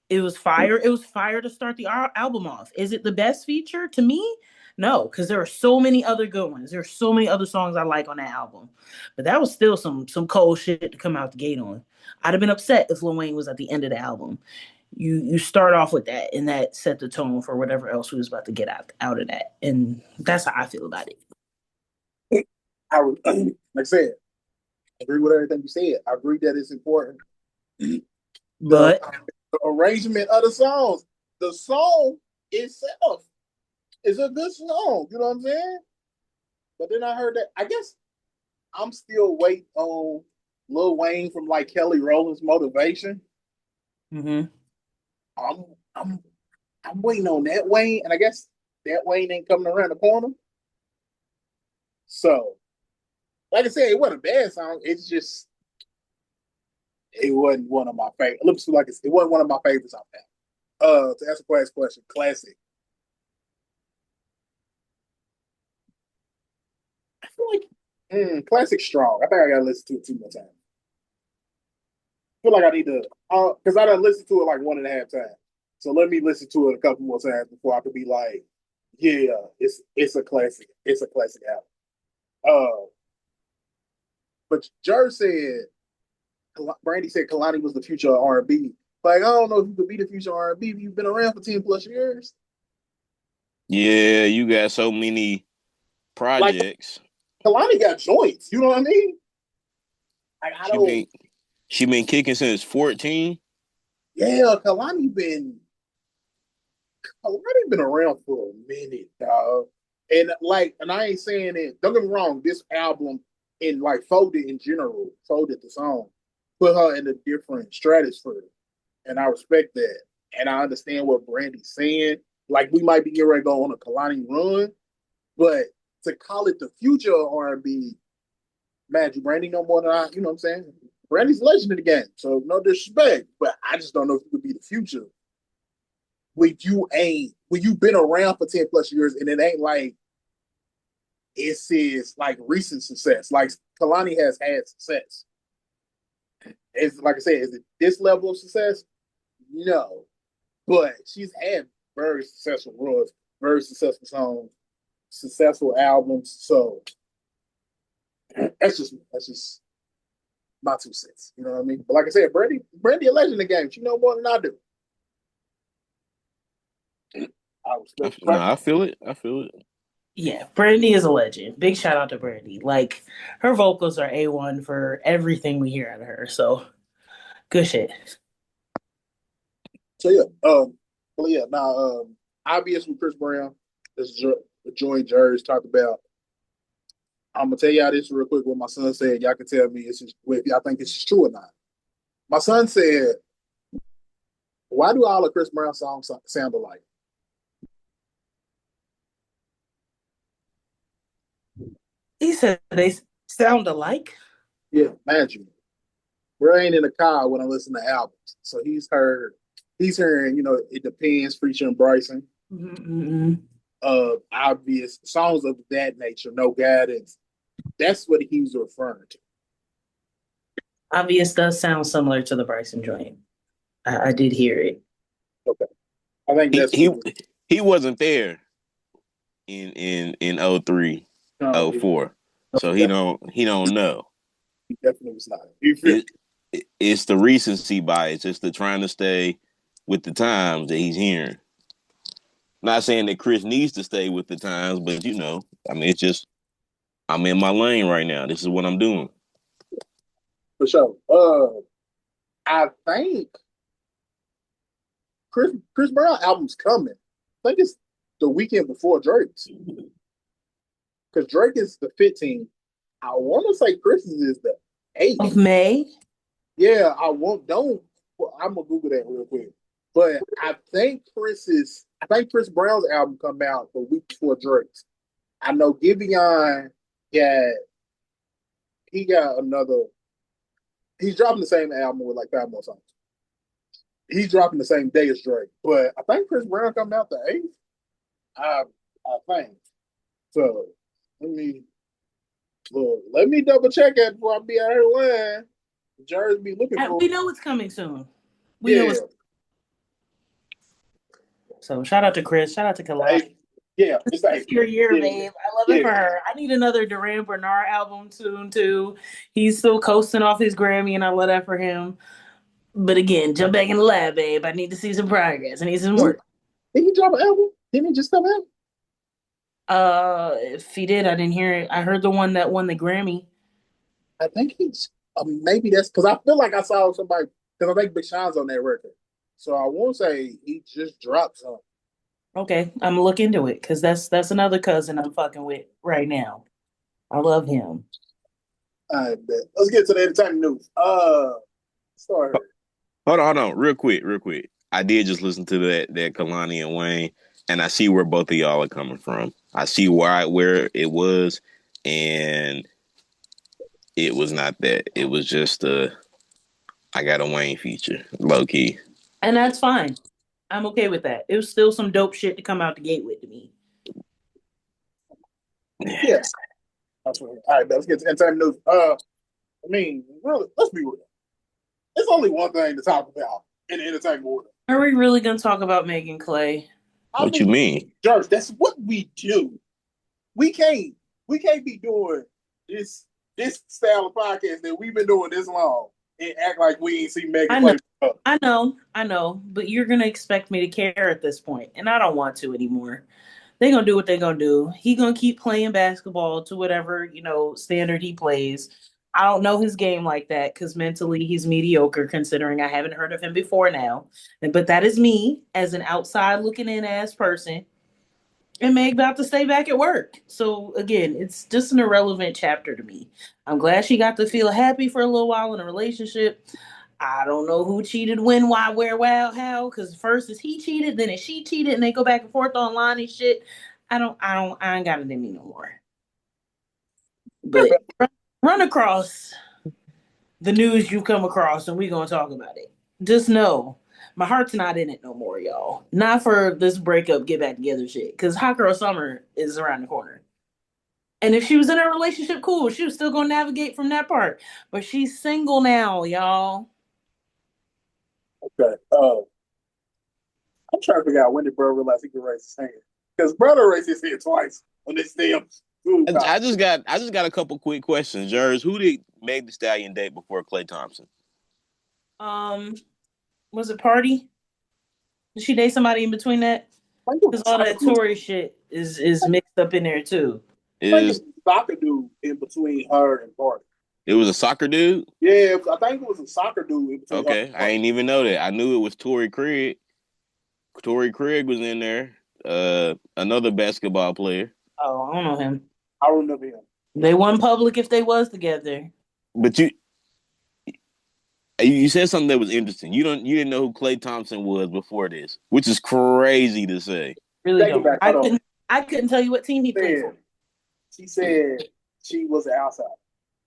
It was fire. It was fire to start the album off. Is it the best feature to me? No, because there are so many other good ones. There are so many other songs I like on that album, but that was still some cold shit to come out the gate on. I'd have been upset if Lil Wayne was at the end of the album. You start off with that, and that set the tone for whatever else we was about to get out of that, and that's how I feel about it. I would, like I said, I agree with everything you said. I agree that it's important. the, But the arrangement of the songs, the song itself is a good song. You know what I'm saying? But then I heard that. I guess I'm still waiting on Lil Wayne from like Kelly Rowland's Motivation. mm-hmm. I'm I'm I'm waiting on that Wayne, and I guess that Wayne ain't coming around the corner. So, like I said, it wasn't a bad song. It's just it wasn't one of my favorite. It looks like it wasn't one of my favorites I've had. To answer Quay's question, classic. I feel like classic strong. I think I gotta listen to it 2 more times. I feel like I need to because I done listened to it like 1.5 times. So let me listen to it a couple more times before I could be like, yeah, it's a classic. It's a classic album. Uh, but Jer said Brandy said Kehlani was the future of R&B. Like I don't know if you could be the future of R&B if you've been around for 10 plus years. Yeah, you got so many Like projects. Kehlani got joints. You know what I mean? Like I She don't. been she been kicking since 14. Yeah, Kehlani been around for a minute, dog. And I ain't saying it. Don't get me wrong. This album in like Folded in general, Folded the song, put her in a different stratosphere, and I respect that. And I understand what Brandy's saying. Like we might be getting ready to go on a Kehlani run, but to call it the future of R&B, Magic Brandy no more than I. You know what I'm saying? Brandy's a legend in the game, so no disrespect, but I just don't know if it could be the future when you've been around for 10 plus years and it ain't like it says like recent success. Like Kehlani has had success. Is like I said, is it this level of success? No, but she's had very successful runs, very successful songs, successful albums. So that's just my 2 cents. You know what I mean? But like I said, Brandy a legend in the game. She know more than I do. I respect the No, fact. I feel it. I feel it. Yeah, Brandy is a legend. Big shout out to Brandy. Like her vocals are A1 for everything we hear out of her. So good shit. So yeah, but yeah, now obviously Chris Brown, this joint Jerry's talked about. I'm gonna tell y'all this real quick. What my son said, y'all can tell me if y'all think this is true or not. My son said, "Why do all of Chris Brown songs sound alike?" He said they sound alike. Yeah, imagine. Bro ain't in the car when I listen to albums, so he's hearing, it depends, featuring Bryson. Mm-mm. Obvious songs of that nature, no guidance. That's what he's referring to. Obvious does sound similar to the Bryson joint. I did hear it. Okay, I think He that's he what he wasn't there in 03, no, oh four, so he don't know. he definitely was not. You feel? It, it's the recency bias. It's the trying to stay with the times that he's hearing. Not saying that Chris needs to stay with the times, but I mean, it's just I'm in my lane right now. This is what I'm doing. For sure. I think Chris Brown album's coming. I think it's the weekend before Drake's, because Drake is the 15th. I want to say Chris's is the 8th. Of May? Yeah, I won't. Don't. Well, I'm gonna Google that real quick. But I think Chris Brown's album come out the week before Drake's. I know Giveon got he got another. He's dropping the same album with like 5 more songs. He's dropping the same day as Drake, but I think Chris Brown coming out the 8th. I think so. Let me double check it before I be out here lying. Jerry's be looking for. We know it's coming soon. We Yeah. know it's. So shout out to Chris. Shout out to Kehlani. Yeah, it's like your year, yeah, babe. I love it for her. I need another Duran Bernard album soon too. He's still coasting off his Grammy, and I love that for him. But again, jump back in the lab, babe. I need to see some progress. I need some work. Did he drop an album? Didn't he just come out? If he did, I didn't hear it. I heard the one that won the Grammy. I think he's maybe that's because I feel like I saw somebody, because I think Big Sean's on that record. So I won't say he just dropped something. Okay, I'm gonna look into it because that's another cousin I'm fucking with right now. I love him. All right, bet. Let's get to the entertainment news. Sorry. Hold on, real quick. I did just listen to that Kehlani and Wayne, and I see where both of y'all are coming from. I see where it was, and it was not that. It was just I got a Wayne feature, low key, and that's fine. I'm okay with that. It was still some dope shit to come out the gate with to me. Yeah. That's right. All right, let's get to entertainment news. I mean, really, let's be real. There's only one thing to talk about in the entertainment world. Are we really gonna talk about Meg Klay? What you mean? George, that's what we do. We can't be doing this style of podcast that we've been doing this long and act like we ain't seen Meg Klay. I know, but you're gonna expect me to care at this point, and I don't want to anymore. They're gonna do what they're gonna do. He gonna keep playing basketball to whatever standard he plays. I don't know his game like that because mentally he's mediocre, considering I haven't heard of him before now. But that is me as an outside looking in ass person. And Meg about to stay back at work. So again, it's just an irrelevant chapter to me. I'm glad she got to feel happy for a little while in a relationship. I don't know who cheated, when, why, where, how. Because first is he cheated, then is she cheated, and they go back and forth online and shit. I ain't got it in me no more. But run across the news you come across, and we gonna talk about it. Just know my heart's not in it no more, y'all. Not for this breakup, get back together shit. Because hot girl summer is around the corner. And if she was in a relationship, cool. She was still gonna navigate from that part. But she's single now, y'all. Okay. I'm trying to figure out when did bro realize he could raise his hand. Because brother raised his hand twice on this damn. I just got a couple quick questions, Jers. Who did Meg Thee Stallion date before Klay Thompson? Was it Party? Did she date somebody in between that? I think it Because was all soccer that Tory shit is mixed up in there too. I think it Is was a soccer dude in between her and Party. it was a soccer dude? Yeah, I think it was a soccer dude in between her Okay, and I Party. ain't even know that. I knew it was Torrey Craig. Torrey Craig was in there. Another basketball player. Oh, I don't know him. I remember him. They won public if they was together. But you said something that was interesting. You didn't know who Klay Thompson was before this, which is crazy to say. Really Take it don't. back. Hold on. I couldn't tell you what team he played for. She said she was an outside.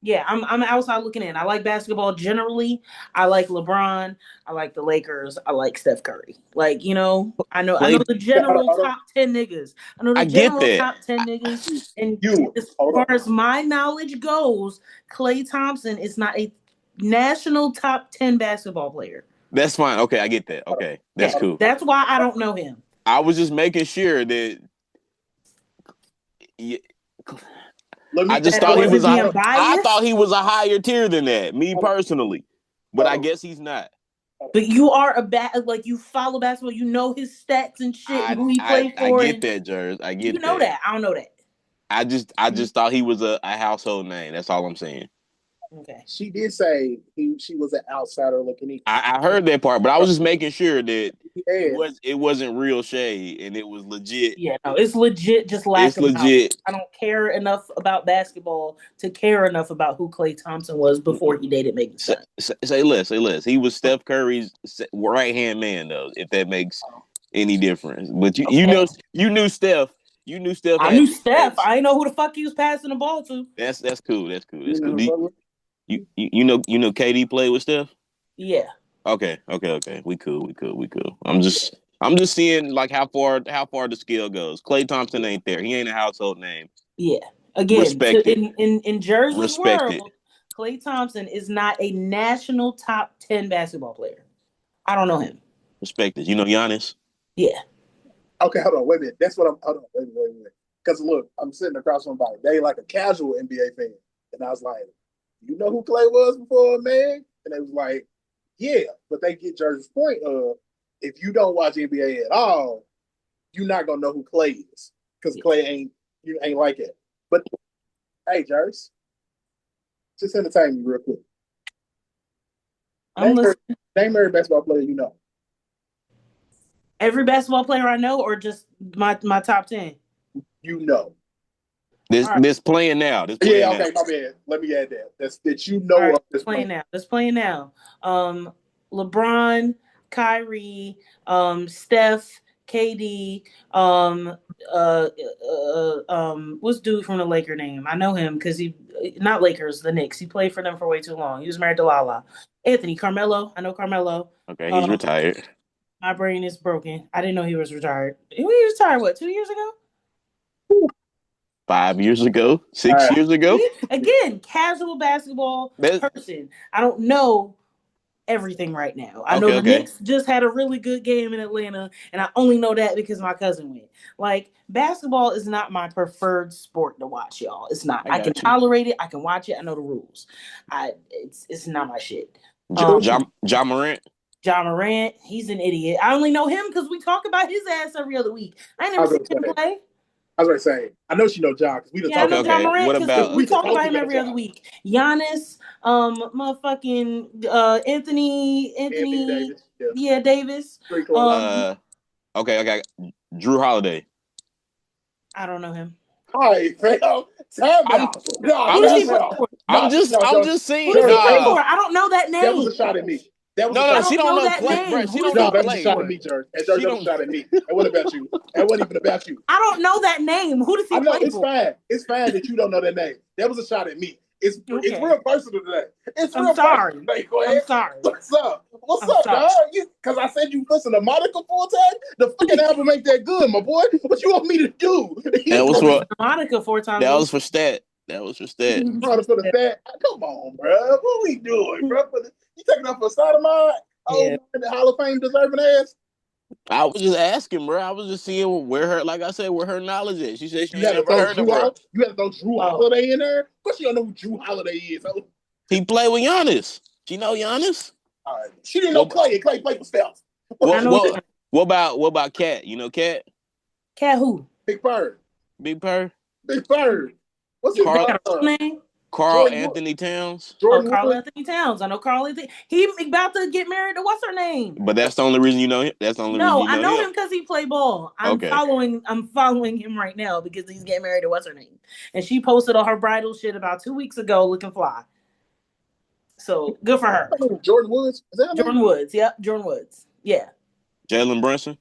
Yeah, I'm outside looking in. I like basketball generally. I like LeBron. I like the Lakers. I like Steph Curry. Like, I know Klay, the general Hold on. top 10 niggas. I know I the get general that. top 10 niggas. And as Hold far on. as my knowledge goes, Klay Thompson is not a national top 10 basketball player. That's fine. Okay, I get that. Okay, that's Yeah, cool. that's why I don't know him. I was just making sure that. Yeah, I just thought he was being a. I biased. thought he was a higher tier than that. Me personally, but I guess he's not. But you are like you follow basketball, you know his stats and shit, and who he played I for. get that, Jers. I get you know that. I don't know that. I just thought he was a household name. That's all I'm saying. Okay. She did say she was an outsider looking in. I heard that part, but I was just making sure that Yeah. it wasn't real shade and it was legit. Yeah, no, it's legit. Just lack It's of knowledge. legit. I don't care enough about basketball to care enough about who Klay Thompson was before he dated Meg Thee Say less. He was Steph Curry's right hand man, though. If that makes any difference, but you knew Steph. You knew Steph. I knew Steph. I didn't know who the fuck he was passing the ball to. That's cool. That's cool. That's cool. You know KD played with Steph? Yeah. Okay. We cool. I'm just seeing like how far the scale goes. Klay Thompson ain't there. He ain't a household name. Yeah. Again, Respected. in Jersey's Respected. world, Klay Thompson is not a national top 10 basketball player. I don't know him. Respected. You know Giannis? Yeah. Okay, hold on, wait a minute. That's what I'm. Hold on, wait a minute. Because look, I'm sitting across from somebody. They like a casual NBA fan, and I was like, "You know who Klay was before, man?" And they was like, "Yeah," but they get Jersey's point of if you don't watch NBA at all, you're not gonna know who Klay is because Klay ain't like it. But hey, Jersey, just entertain me real quick. Name every basketball player you know. Every basketball player I know, or just my top 10? You know. This playing now. Okay, my bad. Let me add that. That you know right, of this playing now. That's playing now. LeBron, Kyrie, Steph, KD, what's dude from the Laker name? I know him because he not Lakers, the Knicks. He played for them for way too long. He was married to Lala. Anthony Carmelo. I know Carmelo. Okay, he's retired. My brain is broken. I didn't know he was retired. He was retired, what, 2 years ago? 5 years ago? 6 years ago? Again, casual basketball person. I don't know everything right now. I know the Knicks just had a really good game in Atlanta, and I only know that because my cousin went. Like, basketball is not my preferred sport to watch, y'all. It's not. I can tolerate it. I can watch it. I know the rules. It's not my shit. Ja Morant? Ja Morant, he's an idiot. I only know him because we talk about his ass every other week. I ain't never seen him play. I was going to say, I know she know John because we don't talk about Ja Morant because we talk about him every other week. Giannis, motherfucking Anthony Davis. Yeah, Davis. Okay. Drew Holiday. I don't know him. Hi, fam. I'm just saying. Who does he play for? I don't know that name. That was a shot at me. She don't know that name. Bro, she don't know that was a shot at me, Jared. That was a shot at me. And what about you? That wasn't even about you. I don't know that name. Who does he play for? It's fine that you don't know that name. That was a shot at me. It's real personal today. I'm sorry. I'm sorry. What's up? What's up, dog? Because I said you listen to Monica full time. The fucking album ain't that good, my boy. What you want me to do? That was for Monica 4 times. That was for stat. That was for stat. For the stat. Come on, bro. What we doing, bro? You taking up for a side of mine? Oh, the Hall of Fame deserving ass. I was just asking, bro. I was just seeing where her knowledge is. She said she never heard of her. You had to throw Drew Holiday in there? Of course you don't know who Drew Holiday is. He played with Giannis. She know Giannis. All right. She didn't know Klay, and Klay played for Steph. I know What about Cat? You know Cat? Cat who? Big Bird. Big Purr? Big Bird. What's his Carl name? Carl Jordan Wood. Anthony Towns. Oh, Jordan Carl Wood. Anthony Towns. I know Carl Anthony. He about to get married to what's her name? But that's the only reason you know him. That's the only reason No, you I know know him. him because he play ball. I'm Okay. following him right now because he's getting married to what's her name, and she posted on her bridal shit about 2 weeks ago, looking fly. So good for her. Jordan Woods. Is that her Jordan name? Woods. Yep, Jordan Woods. Yeah. Jalen Brunson.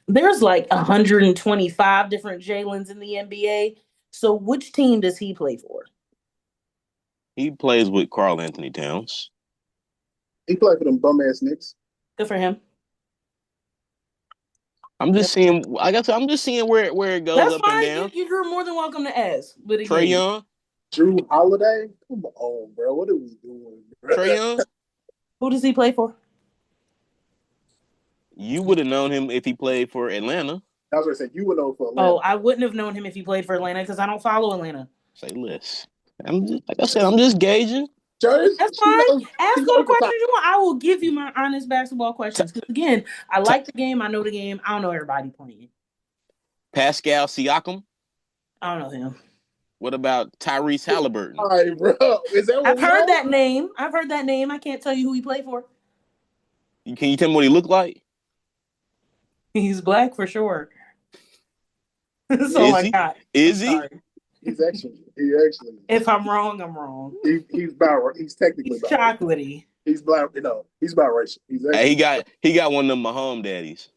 There's like 125 different Jalen's in the NBA. So which team does he play for? He plays with Carl Anthony Towns. He played for them bum ass Knicks. Good for him. I'm just seeing. I guess I'm just seeing where it goes That's up and fine. down. You're more than welcome to ask. But Trae again, Young. Drew Holiday. Come on, bro. What are we doing, bro? Trae Young. who does he play for? You would have known him if he played for Atlanta. I was gonna say you would know for Atlanta. Oh, I wouldn't have known him if he played for Atlanta because I don't follow Atlanta. Say less. I'm just, like I said, I'm just gauging. Jersey, That's fine. Ask all the questions you want. I will give you you my honest basketball questions. Because again, I like the game. I know the game. I don't know everybody playing. Pascal Siakam. I don't know him. What about Tyrese Halliburton? All right, bro. Is that what I've we heard know? that name. I can't tell you who he played for. Can you tell me what he looked like? He's black for sure. That's all I got. Is he? He's actually. If I'm wrong, I'm wrong. He's technically He's chocolatey. He's black. He's biracial. He got one of them Mahomes daddies.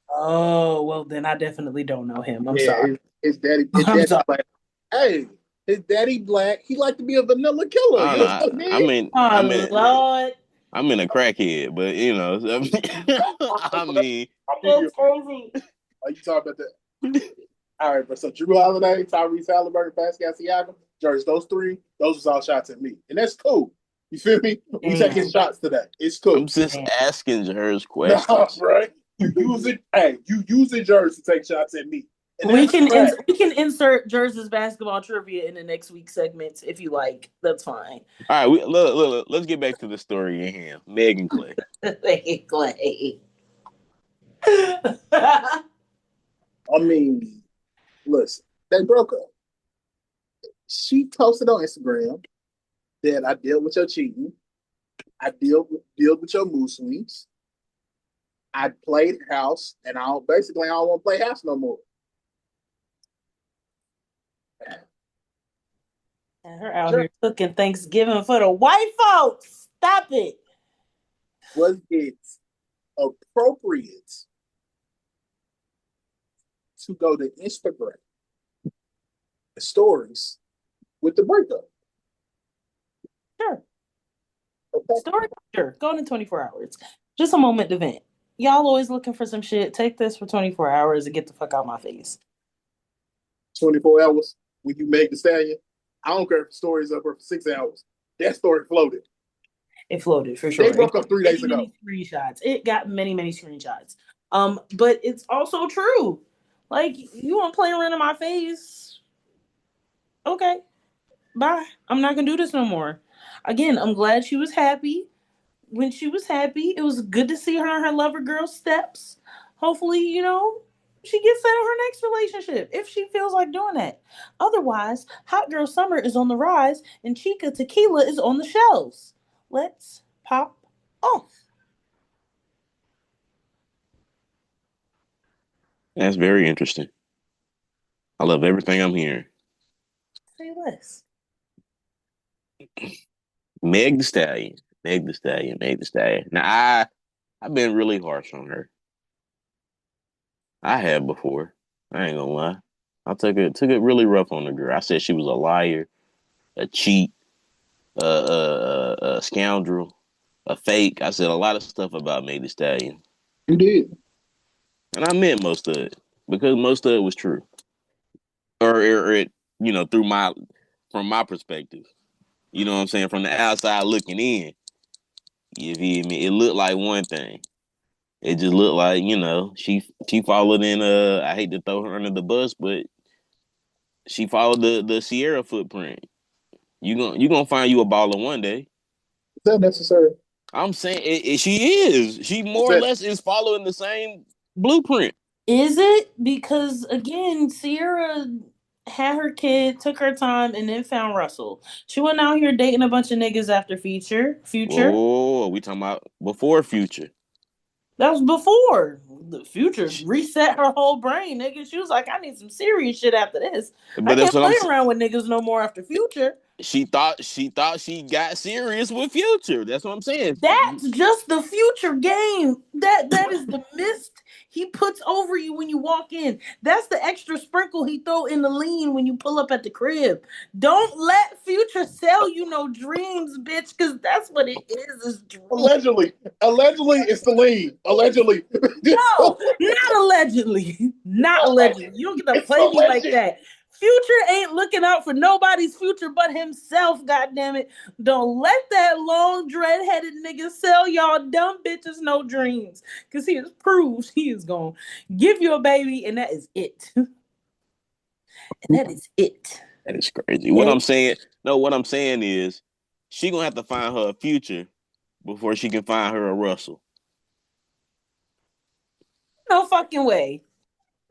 Oh well, then I definitely don't know him. I'm sorry. His daddy. Black. Hey, his daddy black. He like to be a vanilla killer. I don't know. Lord. I'm in a crackhead, but I mean, That's crazy. Are you talking about that? All right, but so Drew Holiday, Tyrese Halliburton, Pascal Siakam, George, those was all shots at me, and that's cool. You feel me? We taking shots today. It's cool. I'm just asking Jer's questions. No, right? You use it. Hey, you using Jer's to take shots at me. We can insert Jersey's basketball trivia in the next week's segments if you like. That's fine. All right, look, let's get back to the story in hand. Meg Klay. Meg Klay. I mean, listen, they broke up. She posted on Instagram that I deal with your cheating. I deal with your mood swings. I played house, and I don't want to play house no more. And her out here cooking Thanksgiving for the white folks. Stop it. Was it appropriate to go to Instagram stories with the breakup? Sure. Okay. Story, sure. Go in 24 hours. Just a moment to vent. Y'all always looking for some shit. Take this for 24 hours and get the fuck out my face. 24 hours when you make the stallion. I don't care if the story is up for 6 hours. That story floated. It floated for sure. They broke up 3 days ago. Screenshots. It got many, many screenshots. But it's also true. Like, you want to play around in my face? Okay. Bye. I'm not gonna do this no more. Again, I'm glad she was happy. When she was happy, it was good to see her on her lover girl steps. Hopefully, she gets that in her next relationship if she feels like doing that. Otherwise, Hot Girl Summer is on the rise and Chica Tequila is on the shelves. Let's pop off. That's very interesting. I love everything I'm hearing. Say less. Meg the Stallion. Now I've been really harsh on her. I have before. I ain't gonna lie. I took it really rough on the girl. I said she was a liar, a cheat, a scoundrel, a fake. I said a lot of stuff about Meg the Stallion. You did. And I meant most of it because most of it was true. Or it, from my perspective. You know what I'm saying? From the outside looking in. You feel me? It looked like one thing. It just looked like, she followed in I hate to throw her under the bus, but she followed the Sierra footprint. You gonna find you a baller one day. Is that necessary? I'm saying she is. She more or less is following the same blueprint. Is it? Because again, Sierra had her kid, took her time, and then found Russell. She went out here dating a bunch of niggas after Future. Whoa, we talking about before Future. That was before the Future reset her whole brain, nigga. She was like, I need some serious shit after this. I But that's can't what play I'm saying. around with niggas no more after Future. She got serious with Future. That's what I'm saying. That's just the Future game. That is the mist he puts over you when you walk in. That's the extra sprinkle he throw in the lean when you pull up at the crib. Don't let Future sell you no dreams, bitch, because that's what it is dreams. Allegedly, it's the lean. Allegedly, No, not allegedly. Not allegedly. You don't get to it's play me like alleged. that. Future ain't looking out for nobody's future but himself, goddammit. Don't let that long dread-headed nigga sell y'all dumb bitches no dreams. Cause he has proved he is gonna give you a baby and that is it. And that is it. That is crazy. Okay? What I'm saying is she gonna have to find her a Future before she can find her a Russell. No fucking way.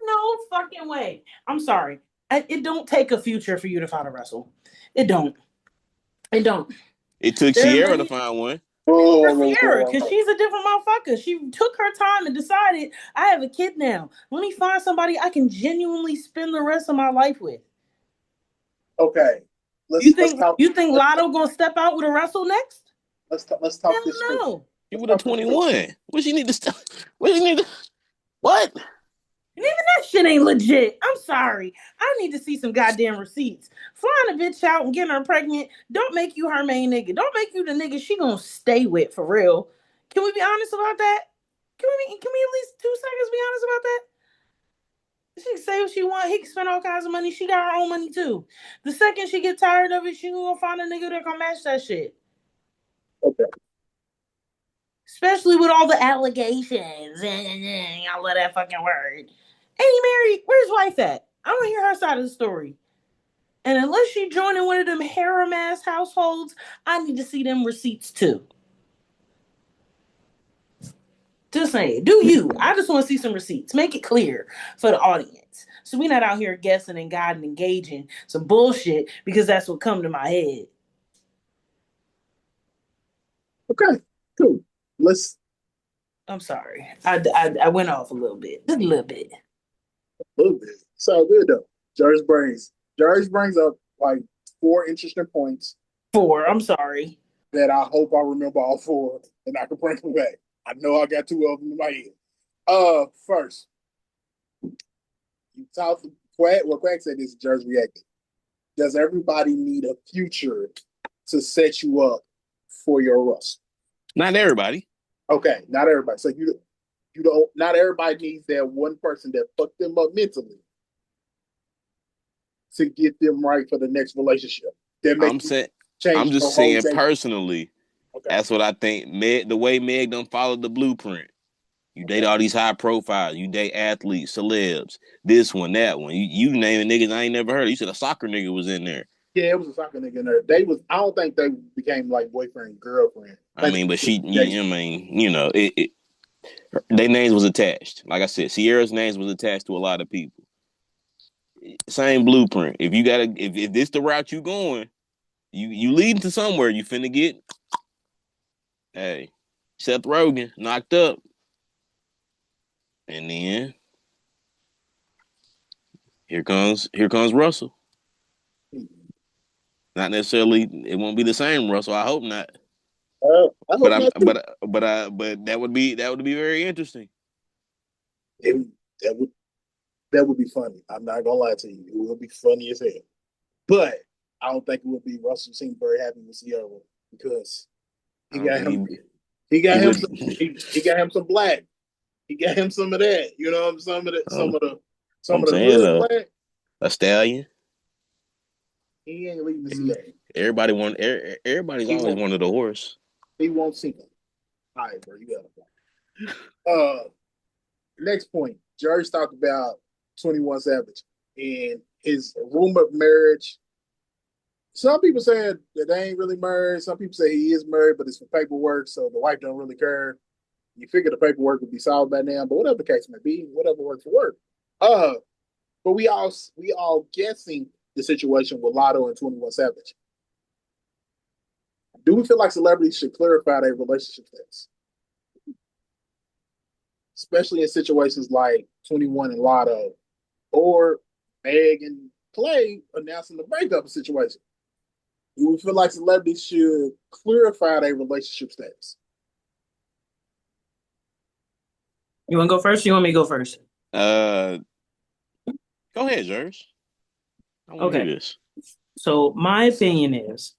No fucking way. I'm sorry. It don't take a Future for you to find a Russell. It don't. It don't. It took There are Sierra to many find one. for Sierra because she's a different motherfucker. She took her time and decided, I have a kid now. Let me find somebody I can genuinely spend the rest of my life with. Okay, You let's think talk. you think Lotto gonna step out with a Russell next? Let's Hell talk this through. no. She Let's would have talk this through. 21. What she need to stop? What she need to? What? And even that shit ain't legit. I'm sorry. I need to see some goddamn receipts. Flying a bitch out and getting her pregnant don't make you her main nigga. Don't make you the nigga she gonna stay with for real. Can we be honest about that? Can we at least 2 seconds be honest about that? She can say what she want. He can spend all kinds of money. She got her own money too. The second she get tired of it, she gonna find a nigga that can match that shit. Okay. Especially with all the allegations. I love that fucking word. Ain't he married? Where's his wife at? I want to hear her side of the story. And unless she joining one of them harem ass households, I need to see them receipts too. Just saying, do you? I just want to see some receipts. Make it clear for the audience. So we not out here guessing and guiding, engaging some bullshit because that's what come to my head. Okay. Cool. Let's. I'm sorry. I went off a little bit. Just a little bit. A little bit. It's all good though. Jerry's brings up like 4 interesting points 4. I'm sorry. that I hope I remember all 4 and I can bring them back. I know I got 2 of them in my head. First, you talked Quack. What Quack said is Jerry's reacting. Does everybody need a future to set you up for your rust? Not everybody. Okay, not everybody. So you don't. Not everybody needs that one person that fucked them up mentally to get them right for the next relationship. That make I'm you saying. I'm change your just whole saying day. personally. Okay. That's what I think. The way Meg done followed the blueprint. You date all these high profiles. You date athletes, celebs, this one, that one. You naming niggas I ain't never heard of. You said a soccer nigga was in there. Yeah, it was a soccer nigga in there. They was. I don't think they became like boyfriend and girlfriend. I mean, but their names was attached. Like I said, Sierra's names was attached to a lot of people. Same blueprint. If you gotta, if this the route you going, you leading to somewhere. You finna get, hey, Seth Rogen knocked up, and then here comes Russell. Not necessarily, it won't be the same Russell. I hope not. I But hope I'm, not too. but that would be very interesting. It, that would that would be funny. I'm not gonna lie to you. It would be funny as hell. But I don't think it would be. Russell seemed very happy with Sierra because I he don't got think him. he He got he him would. some. He got him some black. He got him some of that. You know, some of the Um, some I'm of the saying hood black. a stallion. He ain't leaving to see that. Everybody's He always won't. wanted a horse. He won't see him. All right, bro. You got a point. Next point. Jerry's talked about 21 Savage and his rumored marriage Some people said that they ain't really married. Some people say he is married, but it's for paperwork, so the wife don't really care. You figure the paperwork would be solved by now, but whatever the case may be, whatever works for work. Uh, but we all guessing the situation with Lotto and 21 Savage. Do we feel like celebrities should clarify their relationship status, especially in situations like 21 and Lotto, or Meg and Klay announcing the breakup situation? Do we feel like celebrities should clarify their relationship status? You want to go first? Or you want me to go first? Go ahead, Jers. I want to hear Okay. this. So my opinion is,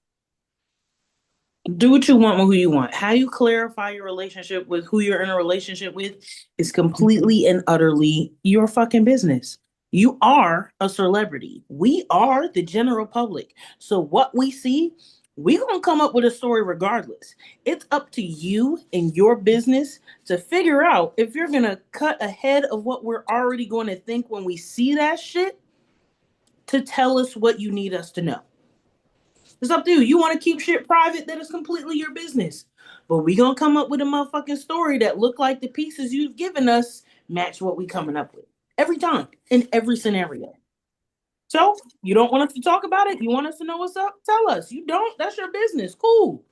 do what you want with who you want. How you clarify your relationship with who you're in a relationship with is completely and utterly your fucking business. You are a celebrity. We are the general public. So what we see, we're going to come up with a story regardless. It's up to you and your business to figure out if you're going to cut ahead of what we're already going to think when we see that shit to tell us what you need us to know. It's up to you. You want to keep shit private, that is completely your business. But we gonna come up with a motherfucking story that look like the pieces you've given us match what we coming up with. Every time, in every scenario. So, you don't want us to talk about it? You want us to know what's up? Tell us. You don't? That's your business. Cool.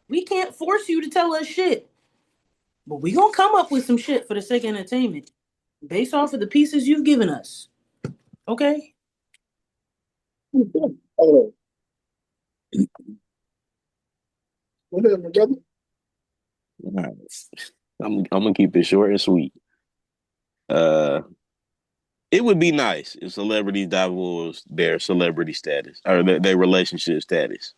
We can't force you to tell us shit. But we gonna come up with some shit for the sake of entertainment. Based off of the pieces you've given us. Okay? Oh, what is my brother? All right. I'm gonna keep it short and sweet. It would be nice if celebrities divulged their celebrity status or their relationship status.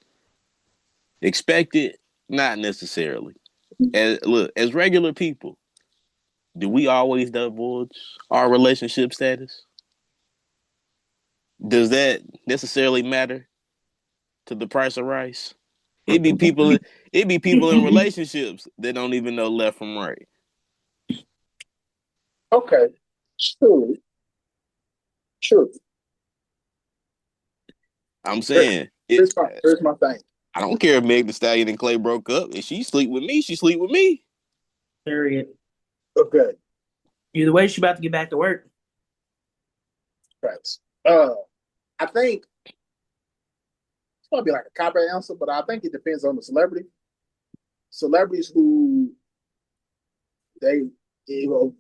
Expected, not necessarily. As regular people, do we always divulge our relationship status? Does that necessarily matter to the price of rice? It be people. It be people in relationships that don't even know left from right. Okay, true, true. I'm saying it. Here's my thing. I don't care if Meg Thee Stallion and Klay broke up. If she sleep with me, she sleep with me. Period. Okay, Either way, she about to get back to work. thanks. I think it's gonna be like a cop out answer, but I think it depends on the celebrity. Celebrities who they, you know,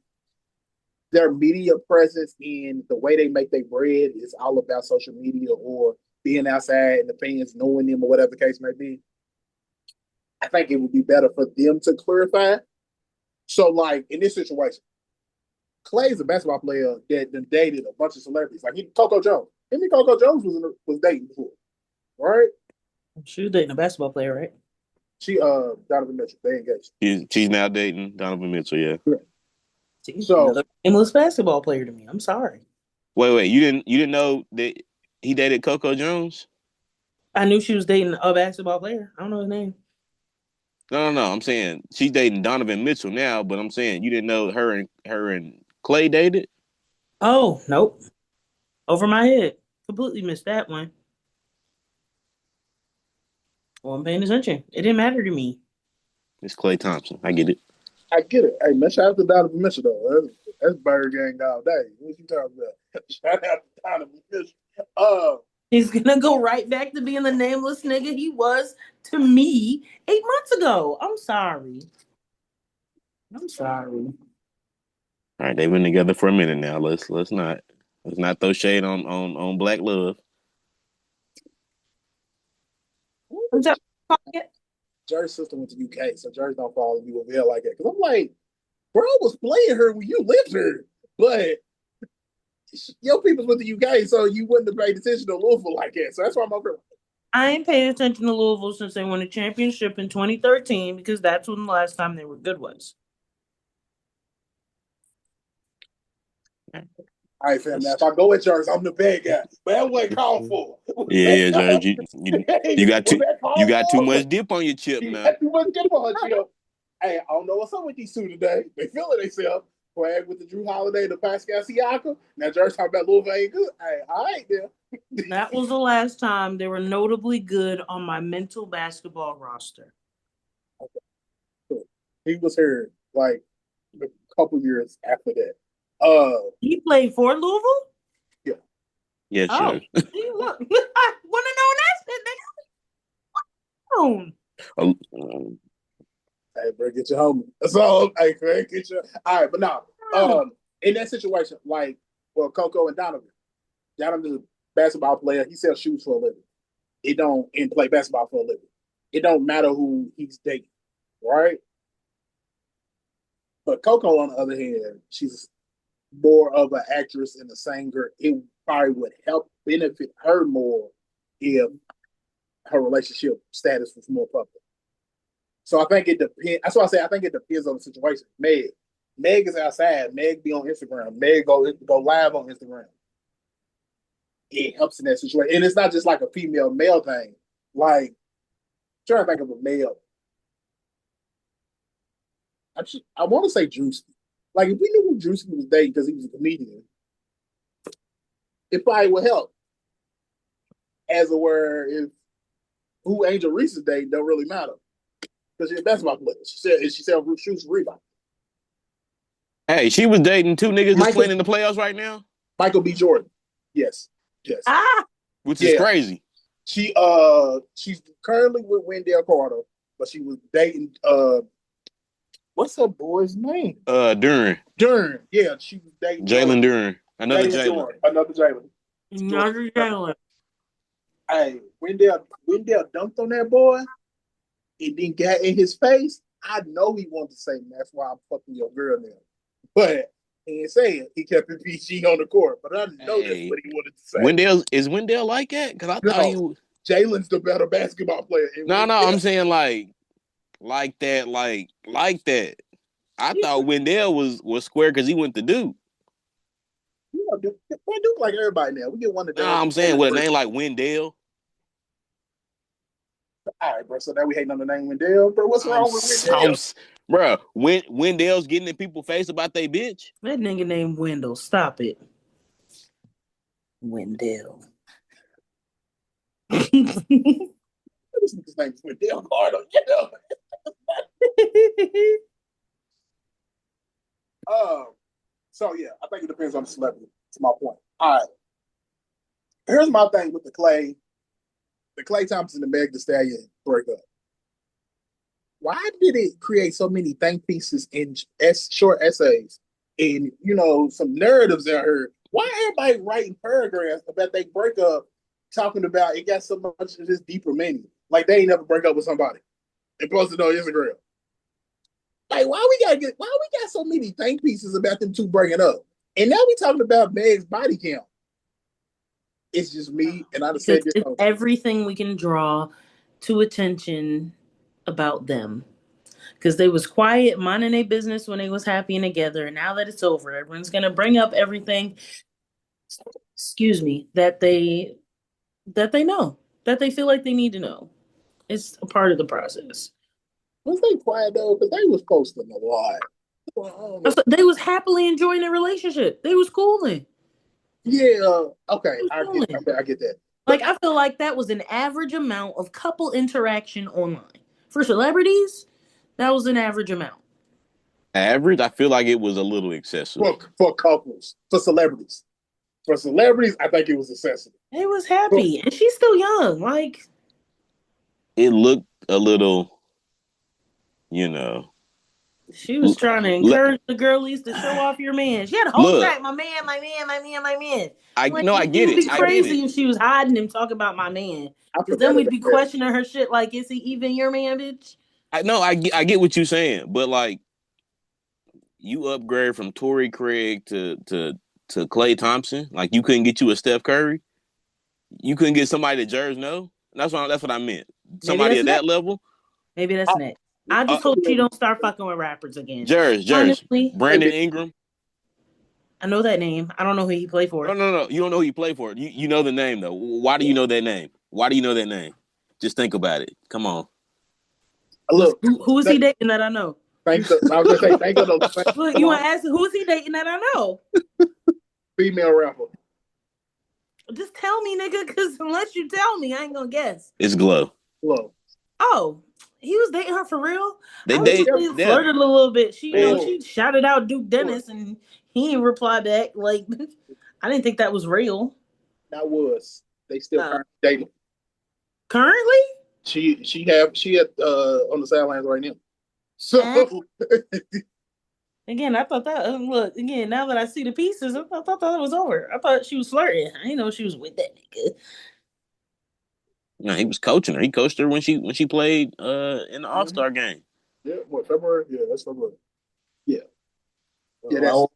their media presence and the way they make their bread is all about social media or being outside and the fans knowing them or whatever the case may be. I think it would be better for them to clarify. So, like in this situation, Klay is a basketball player that dated a bunch of celebrities. Like Coco Jones. Him and Coco Jones was dating before, right? She was dating a basketball player, right? She Donovan Mitchell. They engaged. She's now dating Donovan Mitchell. Yeah. See, So another nameless basketball player to me. I'm sorry. Wait. You didn't know that he dated Coco Jones? I knew she was dating a basketball player. I don't know his name. No. I'm saying she's dating Donovan Mitchell now, but I'm saying you didn't know her and Klay dated. Oh, nope. Over my head. Completely missed that one. Well, I'm paying attention. It didn't matter to me. It's Klay Thompson. I get it. I get it. Hey, man, shout out to Donovan Mitchell though. That's Bird Gang all day. What you talking about? Shout out to Donovan Mitchell. He's gonna go right back to being the nameless nigga he was to me 8 months ago. I'm sorry. I'm sorry. All right, they've been together for a minute now. Let's not throw shade on Black Love. I'm sorry. Jerry's sister went to UK, so Jerry's don't fall in you with like that. Because I'm like, bro was playing her when you lived here, but your people's went to UK, so you wouldn't have paid attention to Louisville like that. So that's why I'm over. I ain't paid attention to Louisville since they won a championship in 2013 because that's when the last time they were good was. All right, fam. Now, if I go at yours, I'm the bad guy. But that wasn't called for. Yeah, George, you got Was too that called you got too for? much dip on your chip You now. got too much good on you. Hey, I don't know what's up with these two today. They feeling themselves. Playing with the Drew Holiday, the Pascal Siakam. Now, George talking about Louisville ain't good. Hey, all right, then. That was the last time they were notably good on my mental basketball roster. He was here like a couple years after that. He played for Louisville? Yeah. Yes, Oh, sure. see, look. I want to know that shit. Hey, bro, get your homie. That's all. Hey, man, get your. All right, but now, in that situation, like, well, Coco and Donovan's a basketball player. He sells shoes for a living. It don't and play basketball for a living. It don't matter who he's dating, right? But Coco, on the other hand, she's more of an actress and a singer. It probably would help benefit her more if her relationship status was more public. So I think it depends. That's why I say I think it depends on the situation. Meg is outside. Meg be on Instagram. Meg go live on Instagram. It helps in that situation, and it's not just like a female male thing. Like, I'm trying to think of a male. I want to say Drewski. Like, if we knew who Drewski was dating because he was a comedian, it probably would help. As it were, if who Angel Reese is dating don't really matter because she's a basketball player. She said shoes rebound. Hey, she was dating two niggas that's Michael playing in the playoffs right now, Michael B. Jordan. Yes. which is crazy. She's currently with Wendell Carter, but she was dating what's her boy's name? Duran. Dern. Yeah, she was dating Jalen Duran. Another Jalen. Another Jalen. Another Jalen. Hey, Wendell dunked on that boy. It didn't get in his face. I know he wanted to say, that's why I'm fucking your girl now. But he didn't say it. He kept it PG on the court. But I know that's what he wanted to say. Is Wendell like that? Because I No, thought he was. Jalen's the better basketball player. No, I'm saying like that. I thought Wendell was square because he went to Duke. You know, Duke like everybody now. We get one of them. No, I'm saying with a name like Wendell. All right, bro. So now we hating on the name Wendell, bro. What's wrong with Wendell? Bro, Wendell's getting in people's face about they bitch. That nigga named Wendell. Stop it. Wendell. This nigga's name is Wendell Carter. You know? So yeah, I think it depends on the celebrity. That's my point. All right. Here's my thing with the Klay Thompson and Meg Thee Stallion breakup. Why did it create so many think pieces in short essays and some narratives out here? Why everybody writing paragraphs about they breakup, talking about it got so much of this deeper meaning? Like they ain't never break up with somebody and posted on Instagram. Like why we got so many think pieces about them two breaking up? And now we talking about Meg's body count. It's just me, and I just said this. It's everything we can draw to attention about them. Because they was quiet, minding their business when they was happy together. And now that it's over, everyone's gonna bring up everything, that they know, that they feel like they need to know. It's a part of the process. Was they quiet though? Because they was posting a lot. They was happily enjoying their relationship. They was cooling. Yeah. Okay. I get that. Like I feel like that was an average amount of couple interaction online. For celebrities, that was an average amount. Average? I feel like it was a little excessive. For couples. For celebrities. For celebrities, I think it was excessive. It was happy. And she's still young. Like it looked a little, she was trying to encourage the girlies to show off your man. She had a whole track, my man. I get it. It'd be crazy if she was hiding him talking about my man. Because then we'd be questioning her shit like, is he even your man, bitch? I get what you're saying, but like you upgrade from Torrey Craig to Klay Thompson. Like you couldn't get you a Steph Curry. You couldn't get somebody that Jers know. That's what I meant. Somebody at that level. Maybe that's next. I just hope she don't start fucking with rappers again. Jers. Honestly, Brandon Ingram. I know that name. I don't know who he played for. No. You don't know who he played for. You know the name though. Why do you know that name? Why do you know that name? Just think about it. Come on. Look, who is he dating that I know? I was gonna say thank you. Look, you want to ask who is he dating that I know? Female rapper. Just tell me, nigga, because unless you tell me, I ain't gonna guess. It's Glow. Glow. Oh, he was dating her for real? They I was date. really Yeah. flirted a little bit. She, Man, she shouted out Duke Dennis, and he didn't reply back. Like, I didn't think that was real. that was. They still No. currently dating. Currently? She had on the sidelines right now. So Again, I thought that. Look, again, now that I see the pieces, I thought that was over. I thought she was flirting. I didn't know she was with that nigga. No, he was coaching her. He coached her when she played in the All-Star game. yeah, what February? Yeah, that's February. Yeah, yeah, Well,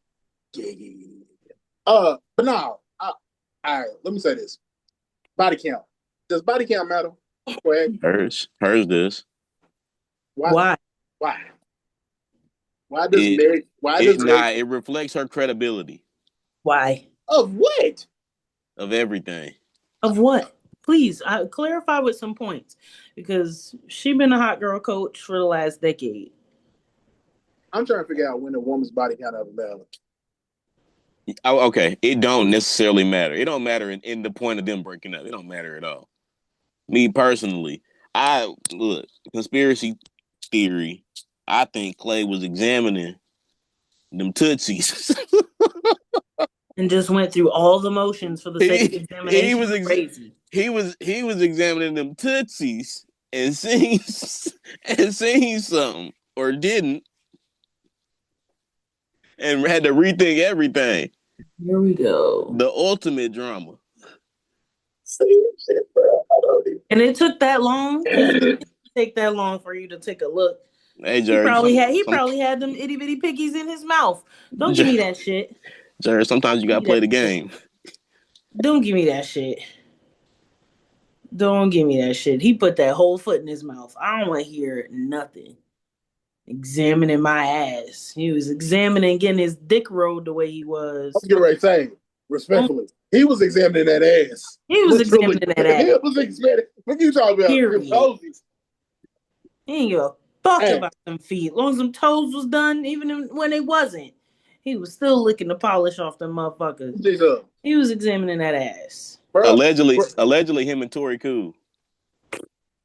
yeah. But no, all right. Let me say this: body count. Does body count matter? Hers does. why? Why? Why does Meg? It reflects her credibility Why? Of what? of everything. Of what? Please clarify with some points, because she been a hot girl coach for the last decade. I'm trying to figure out when a woman's body count ever matters. Oh, okay. It don't necessarily matter. It don't matter in the point of them breaking up. It don't matter at all. Me personally, I look conspiracy theory. I think Klay was examining them tootsies. And just went through all the motions for the sake of examination. he was Crazy. he was examining them tootsies and seeing something or didn't, and had to rethink everything. Here we go. The ultimate drama. And it took that long? Because it didn't take that long for you to take a look. Hey, He Jared. probably had them itty bitty piggies in his mouth. Don't give me that shit. Jared, sometimes you gotta play the game. Don't give me that shit. Don't give me that shit. He put that whole foot in his mouth. I don't want to hear nothing. Examining my ass. He was examining getting his dick rolled the way he was. I'm getting ready to say, respectfully, he was examining that ass. He was examining that ass. He was examining. What you talking about? Period. He ain't give a fuck Hey. about them feet. As long as them toes was done, even when it wasn't, he was still licking the polish off them motherfuckers. He was examining that ass. Bro, allegedly, him and Tory cool.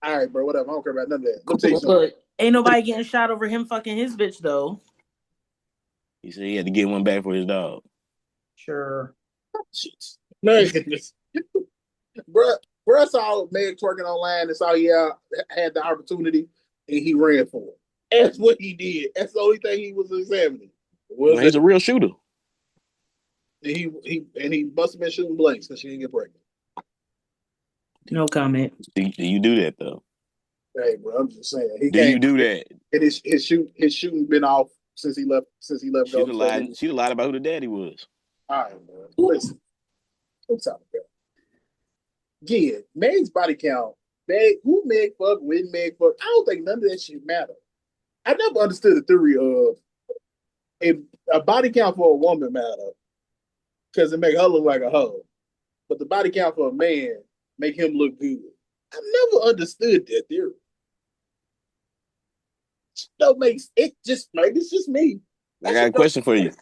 All right, bro. Whatever. I don't care about none of that. Let me tell you something. Look, ain't nobody getting shot over him fucking his bitch though. He said he had to get one back for his dog. Sure. No, bro saw Meg twerking online and saw he had the opportunity and he ran for it. That's what he did. That's the only thing he was examining. He's a real shooter. He must have been shooting blanks because she didn't get pregnant. No comment. Do you do that though? Hey, bro, I'm just saying. You do that? And his shooting been off since he left. She'd have lied about who the daddy was. All right, man. Listen, what's up, bro? Yeah, Meg's body count. Who Meg fuck, when Meg fuck. I don't think none of that shit matter. I never understood the theory of a body count for a woman matter because it make her look like a hoe, but the body count for a man make him look good. I never understood that theory. Maybe it's just me. I got a question for you.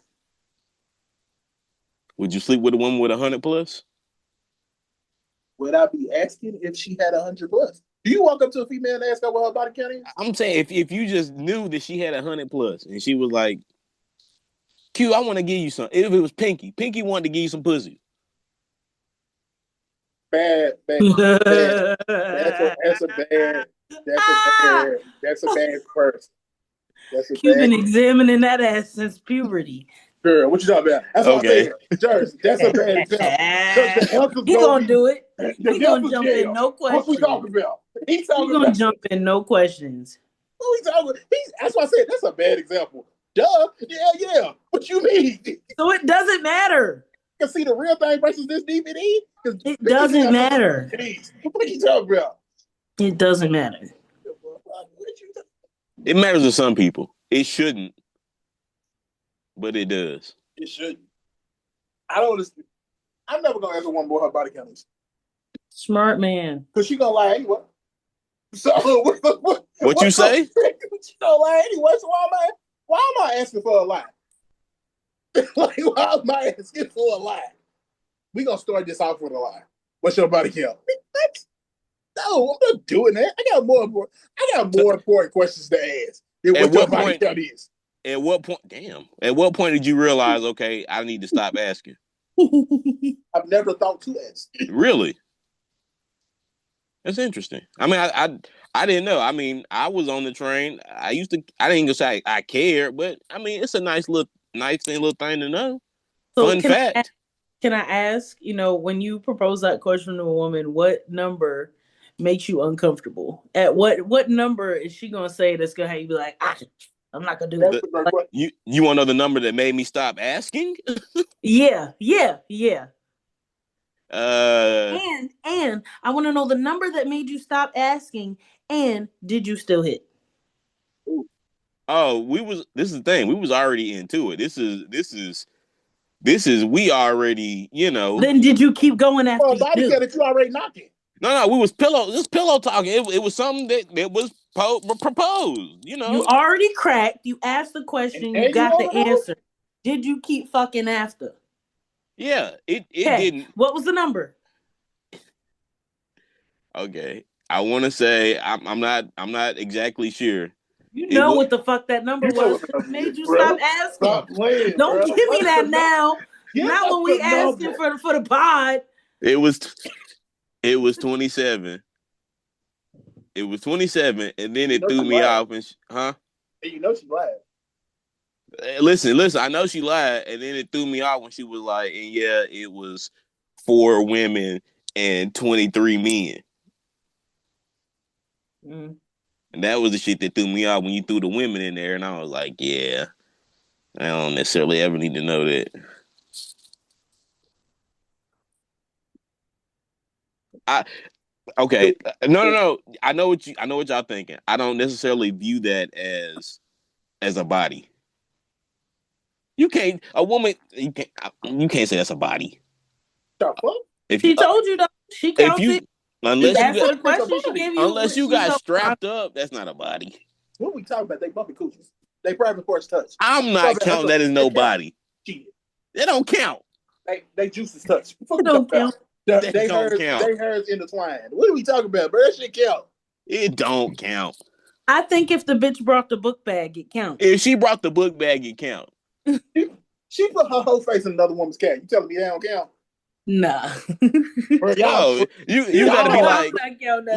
Would you sleep with a woman with 100 plus? Would I be asking if she had 100 plus? Do you walk up to a female and ask her what her body count is? I'm saying if you just knew that she had 100 plus and she was like, Q, I want to give you some. If it was Pinky wanted to give you some pussy. Bad. That's a bad person. You've been examining that ass since puberty. Girl, what you talking about? That's what I said. Jersey, that's a bad example. He gonna do it. He gonna jump in, no questions. What we talking about? He gonna jump in, no questions. What we talking about? That's what I said. That's a bad example. Duh. Yeah. What you mean? So it doesn't matter. You can see the real thing versus this DVD? It doesn't matter. What you talking about? It doesn't matter. It matters to some people. It shouldn't. But it does. It shouldn't. I don't understand. I'm never gonna ask a woman what her body count is. Smart man. Because she gonna lie anyway. So what you say? She gonna lie anyway. So why am I asking for a lie? Like, why am I asking for a lie? we gonna start this off with a lie. What's your body count? What? No, I'm not doing that. I got more important questions to ask than At what your what body point? count is. At what point? Damn. At what point did you realize? Okay, I need to stop asking. I've never thought to ask. Really? That's interesting. I mean, I didn't know. I mean, I was on the train. I didn't even say I cared, but I mean, it's a nice little thing to know. So Fun fact. can I ask, when you propose that question to a woman, what number makes you uncomfortable? At what number is she gonna say that's gonna have you be like, I'm not gonna do That's it? the great question. You want to know the number that made me stop asking? Yeah. Uh And I want to know the number that made you stop asking. And did you still hit? oh, this is the thing. We was already into it. This is we already, Then did you keep going after Well, you body knew? count that you already knocking. No, we was pillow talking. It was something that was proposed, You already cracked. You asked the question. You And you got want the to know? answer. Did you keep fucking after? Yeah, it Okay. didn't. What was the number? Okay. I want to say I'm not exactly sure. You It know was what the fuck that number You know was what the because it number is, made you bro. stop asking. Stop playing, Don't bro. give me that now. Give Not us when we the asking number. for the pod. it was 27. It was 27, and then You it know threw she me lied. off. And And you know she lied. listen. I know she lied, and then it threw me off when she was like, and yeah, it was 4 women and 23 men. Mm. And that was the shit that threw me off when you threw the women in there, and I was like, yeah, I don't necessarily ever need to know that. Okay, no. I know what y'all thinking. I don't necessarily view that as a body. You can't you can't say that's a body. The fuck? If you She told you though. She if you counted. You unless you asked got her the It's a question. She body. gave you unless what you she got told. strapped up, that's not a body. What we talking about? They bumping coochies. They private parts touch. I'm not counting that as no body. Shit. That don't count. They juices touch. What It we talking don't count. about? That don't count. They hers intertwined. What are we talking about, bro? That shit count. It don't count. I think if the bitch brought the book bag, it counts. If she brought the book bag, it count. She put her whole face in another woman's cat. You telling me that don't count? Nah. Bro, No, you got to be like,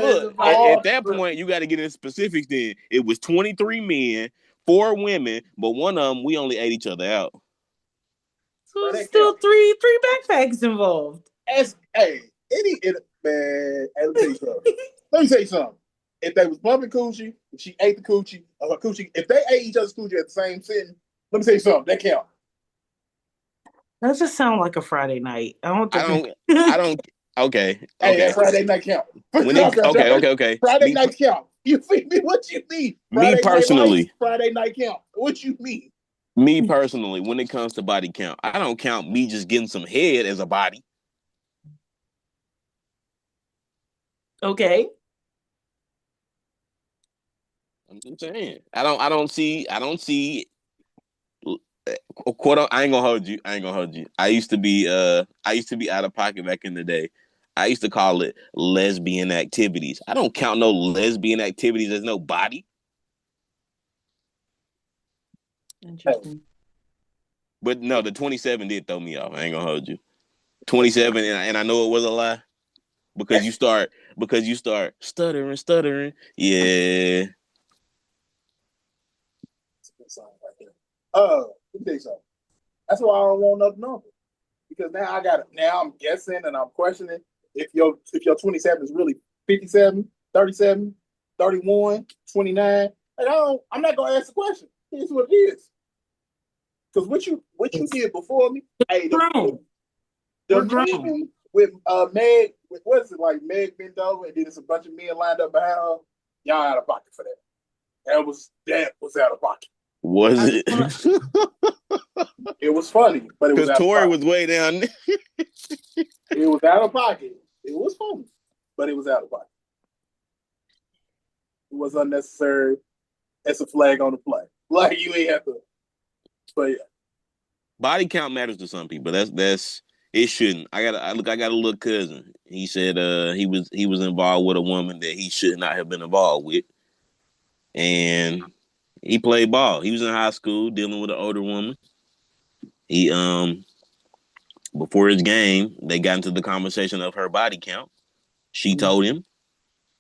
look, at that point, you got to get in specifics. Then it was 23 men, 4 women, but one of them we only ate each other out. So there's still three backpacks involved. Man, hey, let me tell you something. If they was bumping coochie, if she ate the coochie, or her coochie, if they ate each other's coochie at the same sitting, let me tell you something. That count. That just sounds like a Friday night. I don't. Okay. Hey, that Friday night count. Okay. Friday night count. You feel me? What you mean? Me personally. Friday night count. What you mean? Me personally, when it comes to body count, I don't count me just getting some head as a body. Okay. I'm just saying. I don't see. Quote, I ain't gonna hold you. I used to be out of pocket back in the day. I used to call it lesbian activities. I don't count no lesbian activities as no body. Interesting. But no, the 27 did throw me off. I ain't gonna hold you. 27, and I know it was a lie because you start stuttering. Yeah. Let me tell you something. That's why I don't want another number. Because now I'm guessing and I'm questioning if your 27 is really 57, 37, 31, 29. And I'm not gonna ask the question. It's what it is. Because what you did before me, hey, the meeting with Meg, what is it like Meg bent over and then there's a bunch of men lined up behind her, y'all out of pocket for that. That was out of pocket. Was it? It was funny, but it was because Tori was way down. It was out of pocket. It was funny, but it was out of pocket. It was unnecessary. It's a flag on the play. Like you ain't have to. But yeah, Body count matters to some people. That's It shouldn't. I got a little cousin. He said he was involved with a woman that he should not have been involved with. And he played ball. He was in high school dealing with an older woman. He before his game, they got into the conversation of her body count. She told him.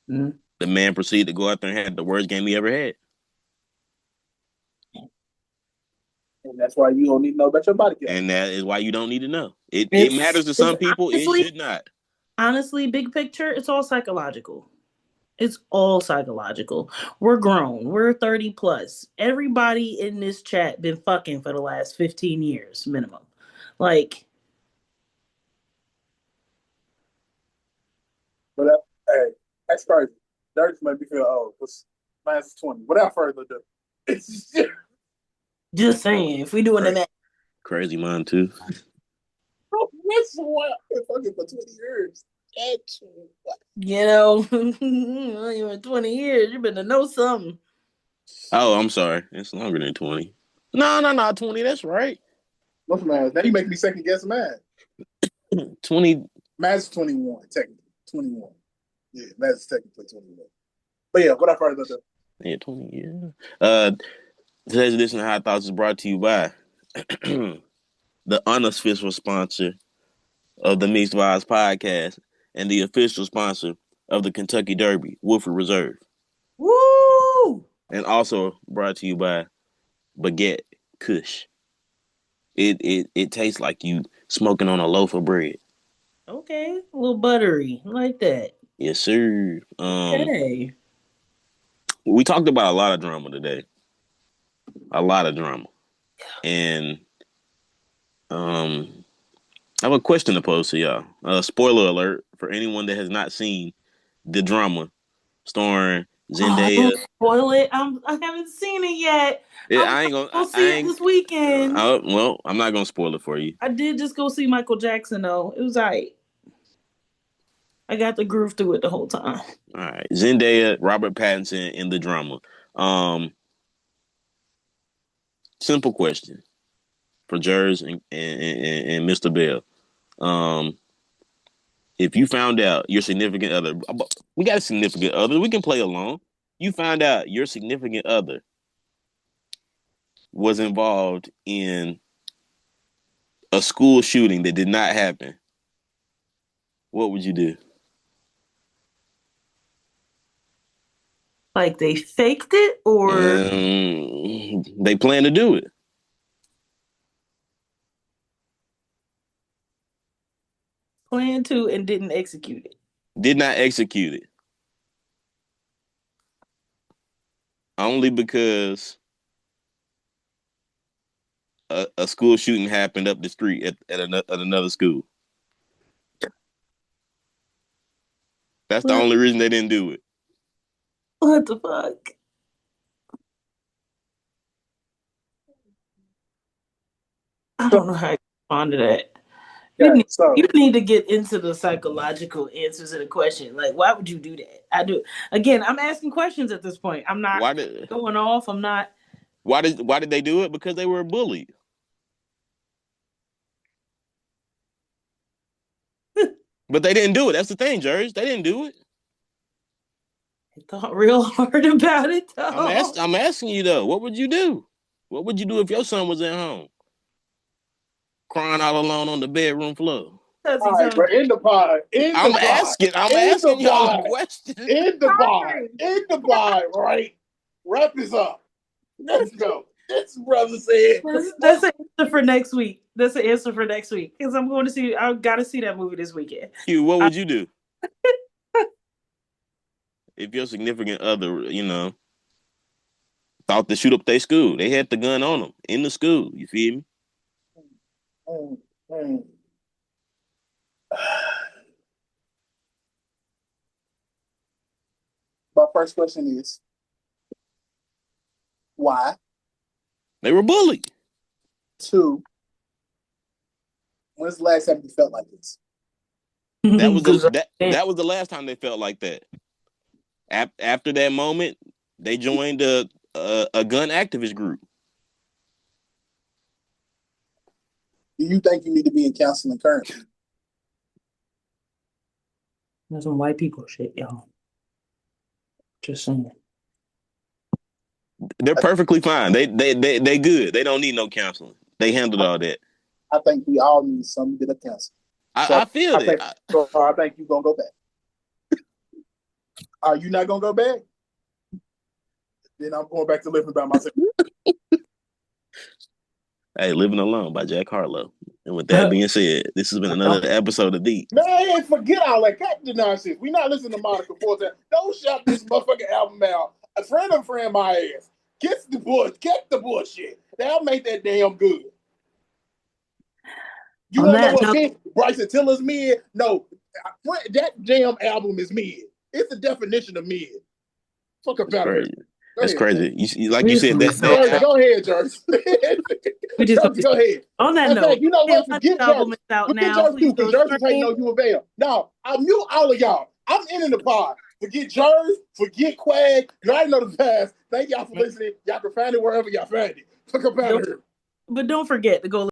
Mm. The man proceeded to go out there and had the worst game he ever had. And that's why you don't need to know about your body count. And that is why you don't need to know. It matters to some people. It should not. Honestly, big picture, it's all psychological. It's all psychological. We're grown. We're 30 plus. Everybody in this chat been fucking for the last 15 years minimum. Like, But hey, that's crazy. That just made me feel old. Because mine's 20. Without further ado, it's just saying, if we doing the math. Crazy mind too. That's what I've been fucking for 20 years. You know, you in 20 years, you better know something. Oh, I'm sorry. It's longer than 20. No, 20. That's right. What's mine? Now you make me second guess mine. 20. Mine's 21, technically. 21. Yeah, mine's technically 21. But yeah, without further ado. Yeah, 20. Today's edition of Hot Thoughts is brought to you by the unofficial sponsor of the Mixed Vibes podcast and the official sponsor of the Kentucky Derby, Woodford Reserve. Woo! And also brought to you by Baguette Kush. It tastes like you smoking on a loaf of bread. Okay, a little buttery, like that. Yes, sir. Okay. We talked about a lot of drama today. A lot of drama. And I have a question to pose to y'all. Spoiler alert for anyone that has not seen the drama starring Zendaya. Don't spoil it. I haven't seen it yet. I ain't gonna. Go see it this weekend. Well, I'm not gonna spoil it for you. I did just go see Michael Jackson though. It was alright. I got the groove through it the whole time. All right, Zendaya, Robert Pattinson in the drama. Simple question for Jers and Mr. Bell. If you found out your significant other, we got a significant other, we can play along. You found out your significant other was involved in a school shooting that did not happen. What would you do? Like they faked it or They plan to do it. planned to and didn't execute it. Did not execute it. Only because a school shooting happened up the street at another school. That's the only reason they didn't do it. What the fuck? I don't know how to respond to that. You need to get into the psychological answers to the question. Like, why would you do that? Again, I'm asking questions at this point. I'm not going off. I'm not. Why did they do it? Because they were bullied. But they didn't do it. That's the thing, Jerry. They didn't do it. I thought real hard about it, though. I'm asking you, though. What would you do? What would you do if your son was at home? Crying all alone on the bedroom floor. All right, bro, in the pod. I'm asking y'all a question. In the pod, right? Wrap this up. Let's go. This brother said. That's an answer for next week. That's an answer for next week. Because I'm going to see, I got to see that movie this weekend. Q, what would you do? If your significant other, thought to shoot up their school, they had the gun on them in the school. You feel me? My first question is, why? They were bullied. 2, when's the last time you felt like this? That was the last time they felt like that. After that moment, they joined a gun activist group. Do you think you need to be in counseling currently? That's some white people shit, y'all. Just saying. They're perfectly fine. They good. They don't need no counseling. They handled all that. I think we all need some bit of counseling. I feel it. I think you're gonna go back. Are you not gonna go back? Then I'm going back to living by myself. Hey, Living Alone by Jack Harlow. And with that being said, this has been another episode of The. Man, forget all that. Cut the nonsense. We not listening to Monica Forte. Don't shout this motherfucking album out. A friend my ass. Get the bullshit. That'll make that damn good. You want to know what mid? Bryson Tiller's mid? No, that damn album is mid. It's the definition of mid. Fuck about it. That's crazy. You said that go ahead, Jerry. Go ahead. On that note, you know what? Forget Jerry. Forget Jerry too, because Jerry ain't know you avail. Now, I mute all of y'all. I'm ending the pod. Forget Jerry. Forget Quag. You already know the past. Thank y'all for listening. Y'all can find it wherever y'all find it. Fuck about it. But don't forget to go